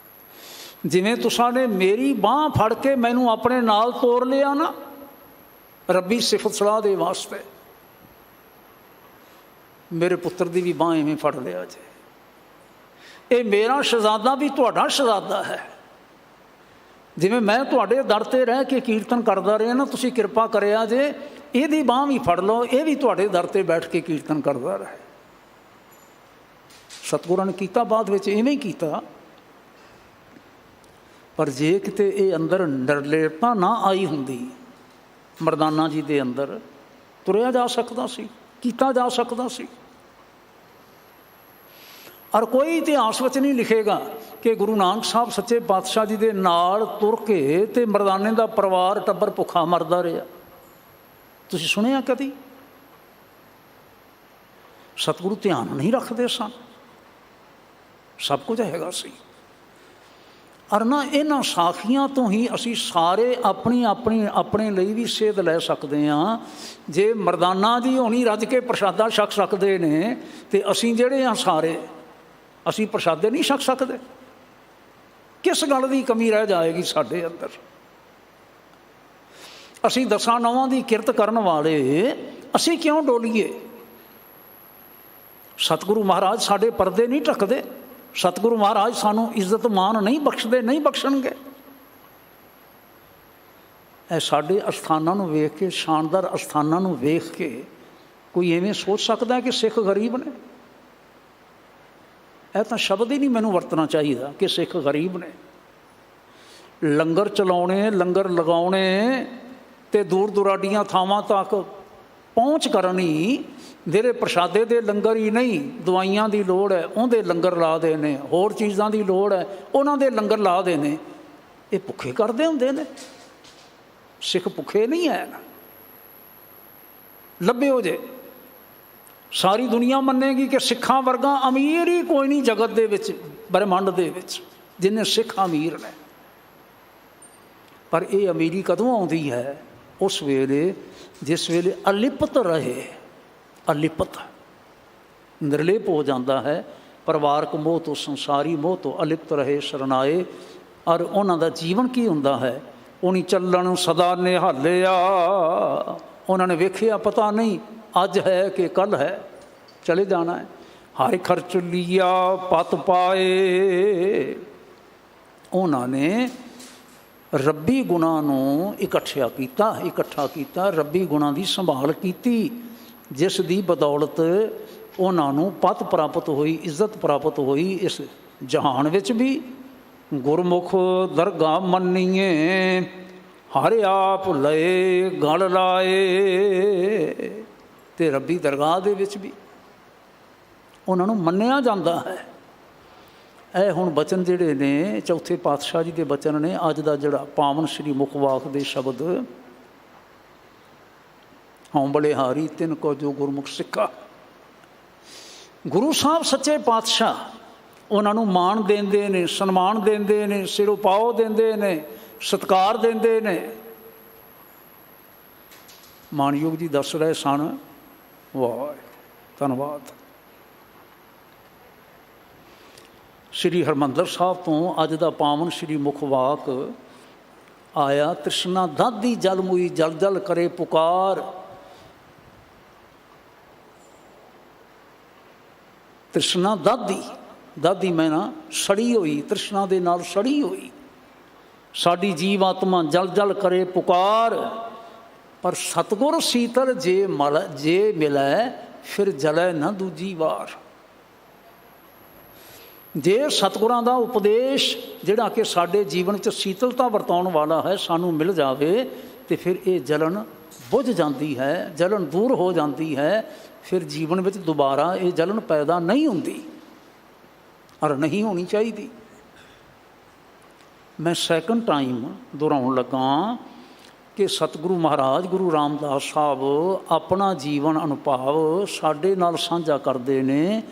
ਜਿਵੇਂ ਤੁਸਾਂ ਨੇ ਮੇਰੀ ਬਾਂਹ ਫੜ ਕੇ ਮੈਨੂੰ ਆਪਣੇ ਨਾਲ ਤੋਰ ਲਿਆ ਨਾ ਰੱਬੀ ਸਿਫਤ ਸਲਾਹ ਦੇ ਵਾਸਤੇ, ਮੇਰੇ ਪੁੱਤਰ ਦੀ ਵੀ ਬਾਂਹ ਐਵੇਂ ਫੜ ਲਿਆ ਜੇ। ਇਹ ਮੇਰਾ ਸ਼ਹਿਜ਼ਾਦਾ ਵੀ ਤੁਹਾਡਾ ਸ਼ਹਿਜ਼ਾਦਾ ਹੈ। ਜਿਵੇਂ ਮੈਂ ਤੁਹਾਡੇ ਦਰ 'ਤੇ ਰਹਿ ਕੇ ਕੀਰਤਨ ਕਰਦਾ ਰਿਹਾ ਨਾ, ਤੁਸੀਂ ਕਿਰਪਾ ਕਰਿਆ ਜੇ ਇਹਦੀ ਬਾਂਹ ਵੀ ਫੜ ਲਓ, ਇਹ ਵੀ ਤੁਹਾਡੇ ਦਰ 'ਤੇ ਬੈਠ ਕੇ ਕੀਰਤਨ ਕਰਦਾ ਰਹੇ। ਸਤਿਗੁਰਾਂ ਨੇ ਕੀਤਾ, ਬਾਅਦ ਵਿੱਚ ਇਵੇਂ ਹੀ ਕੀਤਾ। ਪਰ ਜੇ ਕਿਤੇ ਇਹ ਅੰਦਰ ਨਿਰਲੇਪਤਾ ਨਾ ਆਈ ਹੁੰਦੀ ਮਰਦਾਨਾ ਜੀ ਦੇ ਅੰਦਰ, ਤੁਰਿਆ ਜਾ ਸਕਦਾ ਸੀ, ਕੀਤਾ ਜਾ ਸਕਦਾ ਸੀ। ਔਰ ਕੋਈ ਇਤਿਹਾਸ ਵਿੱਚ ਨਹੀਂ ਲਿਖੇਗਾ ਕਿ ਗੁਰੂ ਨਾਨਕ ਸਾਹਿਬ ਸੱਚੇ ਪਾਤਸ਼ਾਹ ਜੀ ਦੇ ਨਾਲ ਤੁਰ ਕੇ ਤੇ ਮਰਦਾਨੇ ਦਾ ਪਰਿਵਾਰ ਟੱਬਰ ਭੁੱਖਾ ਮਰਦਾ ਰਿਹਾ। ਤੁਸੀਂ ਸੁਣਿਆ ਕਦੀ? ਸਤਿਗੁਰੂ ਧਿਆਨ ਨਹੀਂ ਰੱਖਦੇ ਸਨ, ਸਭ ਕੁਝ ਹੈਗਾ ਸੀ। ਔਰ ਨਾ ਇਹਨਾਂ ਸਾਖੀਆਂ ਤੋਂ ਹੀ ਅਸੀਂ ਸਾਰੇ ਆਪਣੇ ਲਈ ਵੀ ਸੇਧ ਲੈ ਸਕਦੇ ਹਾਂ। ਜੇ ਮਰਦਾਨਾ ਜੀ ਹੋਣੀ ਰੱਜ ਕੇ ਪ੍ਰਸ਼ਾਦਾ ਛਕ ਸਕਦੇ ਨੇ ਤੇ ਅਸੀਂ ਜਿਹੜੇ ਹਾਂ ਸਾਰੇ ਅਸੀਂ ਪ੍ਰਸ਼ਾਦੇ ਨਹੀਂ ਛਕ ਸਕਦੇ। ਕਿਸ ਗੱਲ ਦੀ ਕਮੀ ਰਹਿ ਜਾਏਗੀ ਸਾਡੇ ਅੰਦਰ? ਅਸੀਂ ਦਸਾਂ ਨੌਵਾਂ ਦੀ ਕਿਰਤ ਕਰਨ ਵਾਲੇ ਅਸੀਂ ਕਿਉਂ ਡੋਲੀਏ? ਸਤਿਗੁਰੂ ਮਹਾਰਾਜ ਸਾਡੇ ਪਰਦੇ ਨਹੀਂ ਢੱਕਦੇ, ਸਤਿਗੁਰੂ ਮਹਾਰਾਜ ਸਾਨੂੰ ਇੱਜ਼ਤ ਮਾਣ ਨਹੀਂ ਬਖਸ਼ਦੇ, ਨਹੀਂ ਬਖਸ਼ਣਗੇ। ਇਹ ਸਾਡੇ ਅਸਥਾਨਾਂ ਨੂੰ ਵੇਖ ਕੇ, ਸ਼ਾਨਦਾਰ ਅਸਥਾਨਾਂ ਨੂੰ ਵੇਖ ਕੇ ਕੋਈ ਐਵੇਂ ਸੋਚ ਸਕਦਾ ਕਿ ਸਿੱਖ ਗਰੀਬ ਨੇ? ਇਹ ਤਾਂ ਸ਼ਬਦ ਹੀ ਨਹੀਂ ਮੈਨੂੰ ਵਰਤਣਾ ਚਾਹੀਦਾ ਕਿ ਸਿੱਖ ਗਰੀਬ ਨੇ। ਲੰਗਰ ਚਲਾਉਣੇ, ਲੰਗਰ ਲਗਾਉਣੇ ਤੇ ਦੂਰ ਦੁਰਾਡੀਆਂ ਥਾਵਾਂ ਤੱਕ ਪਹੁੰਚ ਕਰਨੀ, ਜਿਹੜੇ ਪ੍ਰਸ਼ਾਦੇ ਦੇ ਲੰਗਰ ਹੀ ਨਹੀਂ, ਦਵਾਈਆਂ ਦੀ ਲੋੜ ਹੈ ਉਹਦੇ ਲੰਗਰ ਲਾ ਦੇ ਨੇ, ਹੋਰ ਚੀਜ਼ਾਂ ਦੀ ਲੋੜ ਹੈ ਉਹਨਾਂ ਦੇ ਲੰਗਰ ਲਾ ਦੇ ਨੇ। ਇਹ ਭੁੱਖੇ ਕਰਦੇ ਹੁੰਦੇ ਨੇ। ਸਿੱਖ ਭੁੱਖੇ ਨਹੀਂ ਹੈ। ਲੱਭਿਓ ਜੇ, ਸਾਰੀ ਦੁਨੀਆ ਮੰਨੇਗੀ ਕਿ ਸਿੱਖਾਂ ਵਰਗਾ ਅਮੀਰ ਹੀ ਕੋਈ ਨਹੀਂ ਜਗਤ ਦੇ ਵਿੱਚ, ਬ੍ਰਹਿਮੰਡ ਦੇ ਵਿੱਚ, ਜਿੰਨੇ ਸਿੱਖ ਅਮੀਰ ਨੇ। ਪਰ ਇਹ ਅਮੀਰੀ ਕਦੋਂ ਆਉਂਦੀ ਹੈ? ਉਸ ਵੇਲੇ ਜਿਸ ਵੇਲੇ ਅਲਿਪਤ ਰਹੇ, ਅਲਿਪਤ ਨਿਰਲੇਪ ਹੋ ਜਾਂਦਾ ਹੈ, ਪਰਿਵਾਰਕ ਮੋਹ ਤੋਂ, ਸੰਸਾਰੀ ਮੋਹ ਤੋਂ ਅਲਿਪਤ ਰਹੇ ਸ਼ਰਨਾਏ। ਔਰ ਉਹਨਾਂ ਦਾ ਜੀਵਨ ਕੀ ਹੁੰਦਾ ਹੈ? ਉਹਨੀ ਚੱਲਣ ਸਦਾ ਨਿਹਾਲਿਆ। ਉਹਨਾਂ ਨੇ ਵੇਖਿਆ ਪਤਾ ਨਹੀਂ ਅੱਜ ਹੈ ਕਿ ਕੱਲ੍ਹ ਹੈ, ਚਲੇ ਜਾਣਾ ਹੈ। ਹਰਿ ਖਰਚ ਲਿਆ ਪਤ ਪਾਏ। ਉਹਨਾਂ ਨੇ ਰੱਬੀ ਗੁਣਾਂ ਨੂੰ ਇਕੱਠਾ ਕੀਤਾ, ਰੱਬੀ ਗੁਣਾਂ ਦੀ ਸੰਭਾਲ ਕੀਤੀ, ਜਿਸ ਦੀ ਬਦੌਲਤ ਉਹਨਾਂ ਨੂੰ ਪਤ ਪ੍ਰਾਪਤ ਹੋਈ, ਇੱਜ਼ਤ ਪ੍ਰਾਪਤ ਹੋਈ। ਇਸ ਜਹਾਨ ਵਿੱਚ ਵੀ ਗੁਰਮੁਖ ਦਰਗਾਹ ਮੰਨੀਏ, ਹਰ ਆਪ ਲਏ ਗਲ ਲਾਏ। ਤੇ ਰੱਬੀ ਦਰਗਾਹ ਦੇ ਵਿੱਚ ਵੀ ਉਹਨਾਂ ਨੂੰ ਮੰਨਿਆ ਜਾਂਦਾ ਹੈ। ਇਹ ਹੁਣ ਬਚਨ ਜਿਹੜੇ ਨੇ ਚੌਥੇ ਪਾਤਸ਼ਾਹ ਜੀ ਦੇ ਬਚਨ ਨੇ। ਅੱਜ ਦਾ ਜਿਹੜਾ ਪਾਵਨ ਸ਼੍ਰੀ ਮੁਖਵਾਕ ਦੇ ਸ਼ਬਦ, ਹਉ ਬਲਿਹਾਰੀ ਤਿਨ ਕੋ ਜੋ ਗੁਰਮੁਖ ਸਿੱਖਾ। ਗੁਰੂ ਸਾਹਿਬ ਸੱਚੇ ਪਾਤਸ਼ਾਹ ਉਹਨਾਂ ਨੂੰ ਮਾਣ ਦਿੰਦੇ ਨੇ, ਸਨਮਾਨ ਦਿੰਦੇ ਨੇ, ਸਿਰੋਂ ਪਾਓ ਦਿੰਦੇ ਨੇ, ਸਤਿਕਾਰ ਦਿੰਦੇ ਨੇ। ਮਾਨਯੋਗ ਜੀ ਦੱਸ ਰਹੇ ਸਨ। ਵਾਹ, ਧੰਨਵਾਦ। ਸ਼੍ਰੀ ਹਰਿਮੰਦਰ ਸਾਹਿਬ ਤੋਂ ਅੱਜ ਦਾ ਪਾਵਨ ਸ਼੍ਰੀ ਮੁਖਵਾਕ ਆਇਆ। ਤ੍ਰਿਸ਼ਨਾ ਦਾਦੀ ਜਲ ਮੁਈ, ਜਲ ਜਲ ਕਰੇ ਪੁਕਾਰ। ਤ੍ਰਿਸ਼ਨਾ ਦਾਦੀ, ਦਾਦੀ ਮੈਂ ਨਾ ਸੜੀ ਹੋਈ, ਤ੍ਰਿਸ਼ਨਾ ਦੇ ਨਾਲ ਸੜੀ ਹੋਈ ਸਾਡੀ ਜੀਵ ਆਤਮਾ ਜਲ ਜਲ ਕਰੇ ਪੁਕਾਰ। ਪਰ ਸਤਿਗੁਰ ਸੀਤਲ ਜੇ ਮਿਲੈ, ਫਿਰ ਜਲੈ ਨਾ ਦੂਜੀ ਵਾਰ। ਜੇ ਸਤਿਗੁਰਾਂ ਦਾ ਉਪਦੇਸ਼ ਜਿਹੜਾ ਕਿ ਸਾਡੇ ਜੀਵਨ 'ਚ ਸੀਤਲਤਾ ਵਰਤਾਉਣ ਵਾਲਾ ਹੈ ਸਾਨੂੰ ਮਿਲ ਜਾਵੇ, ਤੇ ਫਿਰ ਇਹ ਜਲਨ ਬੁਝ ਜਾਂਦੀ ਹੈ, ਜਲਨ ਦੂਰ ਹੋ ਜਾਂਦੀ ਹੈ। ਫਿਰ ਜੀਵਨ ਵਿੱਚ ਦੁਬਾਰਾ ਇਹ ਜਲਨ ਪੈਦਾ ਨਹੀਂ ਹੁੰਦੀ, ਔਰ ਨਹੀਂ ਹੋਣੀ ਚਾਹੀਦੀ। ਮੈਂ ਸੈਕੰਡ ਟਾਈਮ ਦੁਹਰਾਉਣ ਲੱਗਾ ਕਿ ਸਤਿਗੁਰੂ ਮਹਾਰਾਜ ਗੁਰੂ ਰਾਮਦਾਸ ਸਾਹਿਬ ਆਪਣਾ ਜੀਵਨ ਅਨੁਭਵ ਸਾਡੇ ਨਾਲ ਸਾਂਝਾ ਕਰਦੇ ਨੇ,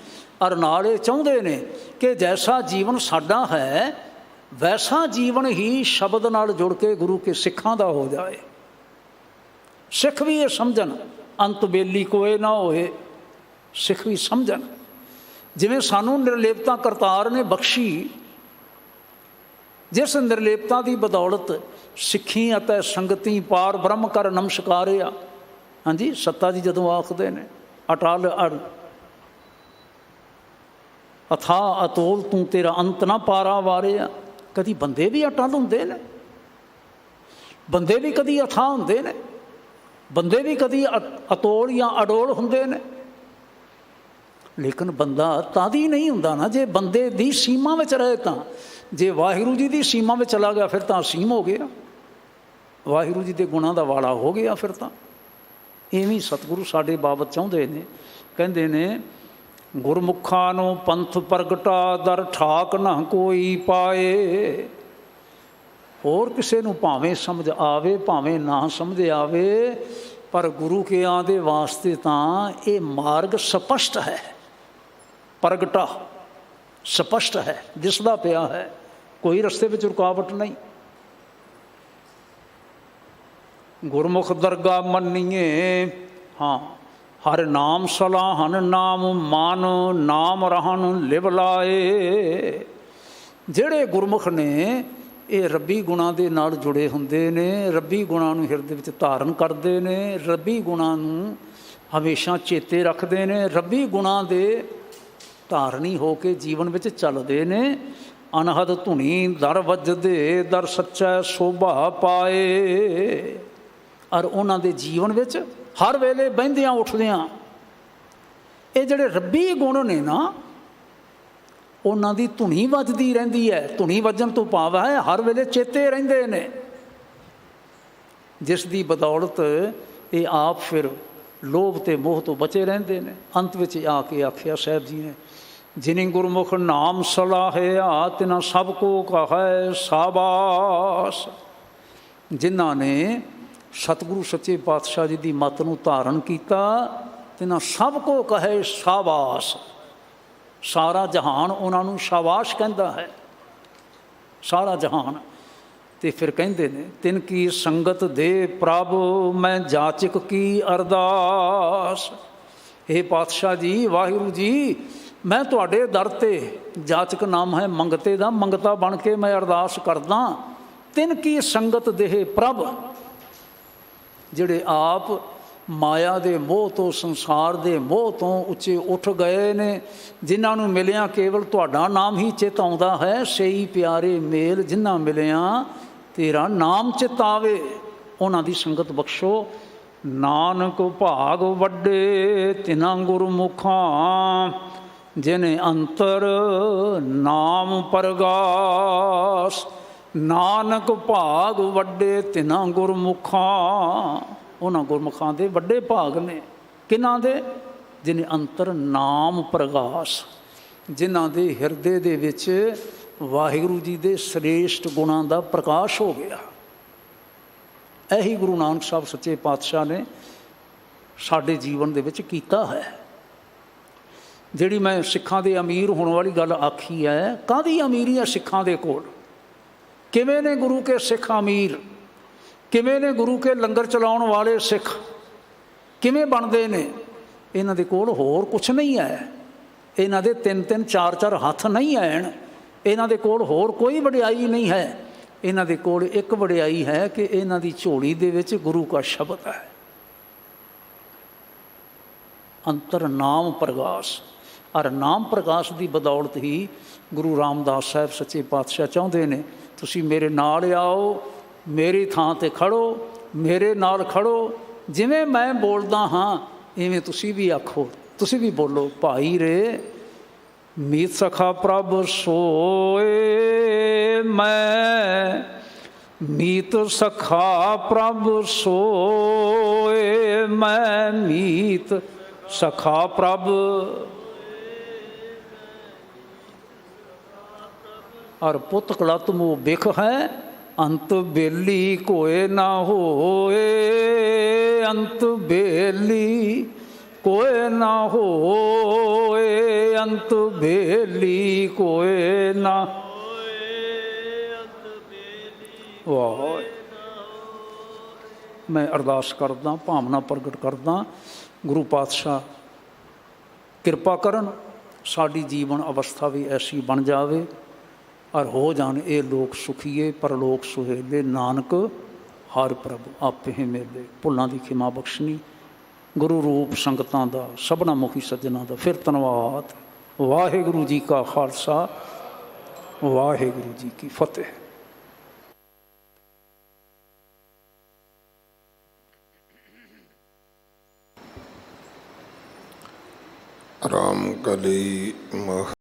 ਔਰ ਨਾਲ ਇਹ ਚਾਹੁੰਦੇ ਨੇ ਕਿ ਜੈਸਾ ਜੀਵਨ ਸਾਡਾ ਹੈ ਵੈਸਾ ਜੀਵਨ ਹੀ ਸ਼ਬਦ ਨਾਲ ਜੁੜ ਕੇ ਗੁਰੂ ਕੇ ਸਿੱਖਾਂ ਦਾ ਹੋ ਜਾਏ। ਸਿੱਖ ਵੀ ਇਹ ਸਮਝਣ ਅੰਤ ਬੇਲੀ ਕੋਏ ਨਾ ਹੋਏ, ਸਿੱਖ ਵੀ ਸਮਝਣ ਜਿਵੇਂ ਸਾਨੂੰ ਨਿਰਲੇਪਤਾ ਕਰਤਾਰ ਨੇ ਬਖਸ਼ੀ, ਜਿਸ ਨਿਰਲੇਪਤਾ ਦੀ ਬਦੌਲਤ ਸਿੱਖੀ ਅਤੇ ਸੰਗਤੀ ਪਾਰ ਬ੍ਰਹਮ ਕਰ ਨਮਸਕਾਰਿਆ। ਹਾਂਜੀ, ਸੱਤਾ ਜੀ ਜਦੋਂ ਆਖਦੇ ਨੇ ਅਟਲ ਅੜ ਅਥਾ ਅਤੋਲ ਤੂੰ ਤੇਰਾ ਅੰਤ ਨਾ ਪਾਰਾ ਵਾਰਿਆ। ਕਦੀ ਬੰਦੇ ਵੀ ਅਟਲ ਹੁੰਦੇ ਨੇ, ਬੰਦੇ ਵੀ ਕਦੀ ਅਥਾ ਹੁੰਦੇ ਨੇ, ਬੰਦੇ ਵੀ ਕਦੀ ਅਤੋਲ ਜਾਂ ਅਡੋਲ ਹੁੰਦੇ ਨੇ, ਲੇਕਿਨ ਬੰਦਾ ਤਦ ਹੀ ਨਹੀਂ ਹੁੰਦਾ ਨਾ ਜੇ ਬੰਦੇ ਦੀ ਸੀਮਾ ਵਿੱਚ ਰਹੇ। ਤਾਂ ਜੇ ਵਾਹਿਗੁਰੂ ਜੀ ਦੀ ਸੀਮਾ ਵਿੱਚ ਚਲਾ ਗਿਆ ਫਿਰ ਤਾਂ ਅਸੀਮ ਹੋ ਗਿਆ, ਵਾਹਿਗੁਰੂ ਜੀ ਦੇ ਗੁਣਾਂ ਦਾ ਵਾਲਾ ਹੋ ਗਿਆ ਫਿਰ ਤਾਂ। ਇਵੇਂ ਸਤਿਗੁਰੂ ਸਾਡੇ ਬਾਬਤ ਚਾਹੁੰਦੇ ਨੇ, ਕਹਿੰਦੇ ਨੇ ਗੁਰਮੁਖਾਂ ਨੂੰ ਪੰਥ ਪ੍ਰਗਟਾ ਦਰ ਠਾਕ ਨਾ ਕੋਈ ਪਾਏ। ਹੋਰ ਕਿਸੇ ਨੂੰ ਭਾਵੇਂ ਸਮਝ ਆਵੇ ਭਾਵੇਂ ਨਾ ਸਮਝ ਆਵੇ, ਪਰ ਗੁਰੂ ਕਿਆਂ ਦੇ ਵਾਸਤੇ ਤਾਂ ਇਹ ਮਾਰਗ ਸਪਸ਼ਟ ਹੈ, ਪ੍ਰਗਟਾ ਸਪਸ਼ਟ ਹੈ, ਦਿਸਦਾ ਪਿਆ ਹੈ, ਕੋਈ ਰਸਤੇ ਵਿੱਚ ਰੁਕਾਵਟ ਨਹੀਂ। ਗੁਰਮੁਖ ਦਰਗਾ ਮੰਨੀਏ, ਹਾਂ ਹਰ ਨਾਮ ਸਲਾਹਨ ਨਾਮ ਮਨ ਨਾਮ ਰਹਿਣ ਲਿਵ ਲਾਏ। ਜਿਹੜੇ ਗੁਰਮੁਖ ਨੇ ਇਹ ਰੱਬੀ ਗੁਣਾਂ ਦੇ ਨਾਲ ਜੁੜੇ ਹੁੰਦੇ ਨੇ, ਰੱਬੀ ਗੁਣਾਂ ਨੂੰ ਹਿਰਦੇ ਵਿੱਚ ਧਾਰਨ ਕਰਦੇ ਨੇ, ਰੱਬੀ ਗੁਣਾਂ ਨੂੰ ਹਮੇਸ਼ਾ ਚੇਤੇ ਰੱਖਦੇ ਨੇ, ਰੱਬੀ ਗੁਣਾਂ ਦੇ ਧਾਰਨੀ ਹੋ ਕੇ ਜੀਵਨ ਵਿੱਚ ਚੱਲਦੇ ਨੇ। ਅਨਹਦ ਧੁਨੀ ਦਰ ਵੱਜਦੇ ਦਰ ਸੱਚਾ ਸੋਭਾ ਪਾਏ। ਔਰ ਉਹਨਾਂ ਦੇ ਜੀਵਨ ਵਿੱਚ ਹਰ ਵੇਲੇ ਬਹਿੰਦਿਆਂ ਉੱਠਦਿਆਂ ਇਹ ਜਿਹੜੇ ਰੱਬੀ ਗੁਣ ਨੇ ਨਾ, ਉਹਨਾਂ ਦੀ ਧੁਨੀ ਵੱਜਦੀ ਰਹਿੰਦੀ ਹੈ। ਧੁਨੀ ਵੱਜਣ ਤੋਂ ਭਾਵ ਹੈ ਹਰ ਵੇਲੇ ਚੇਤੇ ਰਹਿੰਦੇ ਨੇ, ਜਿਸ ਦੀ ਬਦੌਲਤ ਇਹ ਆਪ ਫਿਰ ਲੋਭ ਤੇ ਮੋਹ ਤੋਂ ਬਚੇ ਰਹਿੰਦੇ ਨੇ। ਅੰਤ ਵਿੱਚ ਆ ਕੇ ਆਖਿਆ ਸਾਹਿਬ ਜੀ ਨੇ, ਜਿਨੀ ਗੁਰਮੁਖ ਨਾਮ ਸਲਾਹਿਆ ਤਿਨਾ ਸਭ ਕੋ ਕਹੈ ਸਾਬਾਸ। ਜਿਨ੍ਹਾਂ ਨੇ ਸਤਿਗੁਰੂ ਸੱਚੇ ਪਾਤਸ਼ਾਹ ਜੀ ਦੀ ਮੱਤ ਨੂੰ ਧਾਰਨ ਕੀਤਾ, ਤਿਨਾ ਸਭ ਕੋ ਕਹੈ ਸ਼ਾਬਾਸ਼। ਸਾਰਾ ਜਹਾਨ ਉਹਨਾਂ ਨੂੰ ਸ਼ਾਬਾਸ਼ ਕਹਿੰਦਾ ਹੈ, ਸਾਰਾ ਜਹਾਨ। ਤੇ ਫਿਰ ਕਹਿੰਦੇ ਨੇ ਤਿਨ ਕੀ ਸੰਗਤ ਦੇ ਪ੍ਰਭ ਮੈਂ ਜਾਚਕ ਕੀ ਅਰਦਾਸ। ਇਹ ਪਾਤਸ਼ਾਹ ਜੀ, ਵਾਹਿਗੁਰੂ ਜੀ, ਮੈਂ ਤੁਹਾਡੇ ਦਰ 'ਤੇ ਜਾਚਕ ਨਾਮ ਹੈ ਮੰਗਤੇ ਦਾ, ਮੰਗਤਾ ਬਣ ਕੇ ਮੈਂ ਅਰਦਾਸ ਕਰਦਾ। ਤਿਨ ਕੀ ਸੰਗਤ ਦੇ ਪ੍ਰਭ, ਜਿਹੜੇ ਆਪ ਮਾਇਆ ਦੇ ਮੋਹ ਤੋਂ, ਸੰਸਾਰ ਦੇ ਮੋਹ ਤੋਂ ਉੱਚੇ ਉੱਠ ਗਏ ਨੇ, ਜਿਨ੍ਹਾਂ ਨੂੰ ਮਿਲਿਆ ਕੇਵਲ ਤੁਹਾਡਾ ਨਾਮ ਹੀ ਚਿੱਤ ਆਉਂਦਾ ਹੈ। ਸਈ ਪਿਆਰੇ ਮੇਲ ਜਿਨ੍ਹਾਂ ਮਿਲਿਆ ਤੇਰਾ ਨਾਮ ਚਿੱਤ ਆਵੇ, ਉਹਨਾਂ ਦੀ ਸੰਗਤ ਬਖਸ਼ੋ। ਨਾਨਕ ਭਾਗ ਵੱਡੇ ਤਿਨਾਂ ਗੁਰਮੁਖਾਂ ਜਿਨੇ ਅੰਤਰ ਨਾਮ ਪ੍ਰਗਾਸ। ਨਾਨਕ ਭਾਗ ਵੱਡੇ ਤਿਨਾਂ ਗੁਰਮੁਖਾਂ, ਉਹਨਾਂ ਗੁਰਮੁਖਾਂ ਦੇ ਵੱਡੇ ਭਾਗ ਨੇ। ਕਿਹਨਾਂ ਦੇ? ਜਿਨੇ ਅੰਤਰ ਨਾਮ ਪ੍ਰਗਾਸ, ਜਿਨ੍ਹਾਂ ਦੇ ਹਿਰਦੇ ਦੇ ਵਿੱਚ ਵਾਹਿਗੁਰੂ ਜੀ ਦੇ ਸ੍ਰੇਸ਼ਟ ਗੁਣਾਂ ਦਾ ਪ੍ਰਕਾਸ਼ ਹੋ ਗਿਆ। ਇਹੀ ਗੁਰੂ ਨਾਨਕ ਸਾਹਿਬ ਸੱਚੇ ਪਾਤਸ਼ਾਹ ਨੇ ਸਾਡੇ ਜੀਵਨ ਦੇ ਵਿੱਚ ਕੀਤਾ ਹੈ। ਜਿਹੜੀ ਮੈਂ ਸਿੱਖਾਂ ਦੇ ਅਮੀਰ ਹੋਣ ਵਾਲੀ ਗੱਲ ਆਖੀ ਹੈ, ਕਾਹਦੀ ਅਮੀਰੀ ਹੈ ਸਿੱਖਾਂ ਦੇ ਕੋਲ? ਕਿਵੇਂ ਨੇ ਗੁਰੂ ਕੇ ਸਿੱਖ ਅਮੀਰ? ਕਿਵੇਂ ਨੇ ਗੁਰੂ ਕੇ ਲੰਗਰ ਚਲਾਉਣ ਵਾਲੇ ਸਿੱਖ? ਕਿਵੇਂ ਬਣਦੇ ਨੇ? ਇਹਨਾਂ ਦੇ ਕੋਲ ਹੋਰ ਕੁਛ ਨਹੀਂ ਹੈ। ਇਹਨਾਂ ਦੇ 3-3 4-4 ਹੱਥ ਨਹੀਂ ਹਨ। ਇਹਨਾਂ ਦੇ ਕੋਲ ਹੋਰ ਕੋਈ ਵਡਿਆਈ ਨਹੀਂ ਹੈ। ਇਹਨਾਂ ਦੇ ਕੋਲ ਇੱਕ ਵਡਿਆਈ ਹੈ ਕਿ ਇਹਨਾਂ ਦੀ ਝੋਲੀ ਦੇ ਵਿੱਚ ਗੁਰੂ ਕਾ ਸ਼ਬਦ ਹੈ। ਅੰਤਰ ਨਾਮ ਪ੍ਰਗਾਸ। ਔਰ ਨਾਮ ਪ੍ਰਕਾਸ਼ ਦੀ ਬਦੌਲਤ ਹੀ ਗੁਰੂ ਰਾਮਦਾਸ ਸਾਹਿਬ ਸੱਚੇ ਪਾਤਸ਼ਾਹ ਚਾਹੁੰਦੇ ਨੇ ਤੁਸੀਂ ਮੇਰੇ ਨਾਲ ਆਓ, ਮੇਰੀ ਥਾਂ 'ਤੇ ਖੜੋ, ਮੇਰੇ ਨਾਲ ਖੜੋ। ਜਿਵੇਂ ਮੈਂ ਬੋਲਦਾ ਹਾਂ ਇਵੇਂ ਤੁਸੀਂ ਵੀ ਆਖੋ, ਤੁਸੀਂ ਵੀ ਬੋਲੋ। ਭਾਈ ਰੇ ਮੀਤ ਸਖਾ ਪ੍ਰਭ ਸੋਏ, ਮੈਂ ਮੀਤ ਸਖਾ ਪ੍ਰਭ ਸੋਏ, ਮੈਂ ਮੀਤ ਸਖਾ ਪ੍ਰਭ। ਔਰ ਪੁੱਤ ਕਲਤ ਮੋਹ ਬਿਖ ਹੈ, अंत बेली कोय ना होए, अंत बेली कोय ना होए, अंत बेली कोय ना। वाह, मैं अरदास करदा, भावना प्रगट करदा, गुरु पातशाह किरपा करन साडी जीवन अवस्था भी ऐसी बन जावे और हो जान ये लोग सुखीए परलोक सुहेले, नानक हर प्रभु आपे ही मेले। भुल्लां दी खिमा बख्शनी, गुरु रूप संगतां दा, सबना मुखी सज्जनां दा फिर धन्नवाद। वाहिगुरू जी का खालसा, वाहिगुरू जी की फतेह। राम कली मह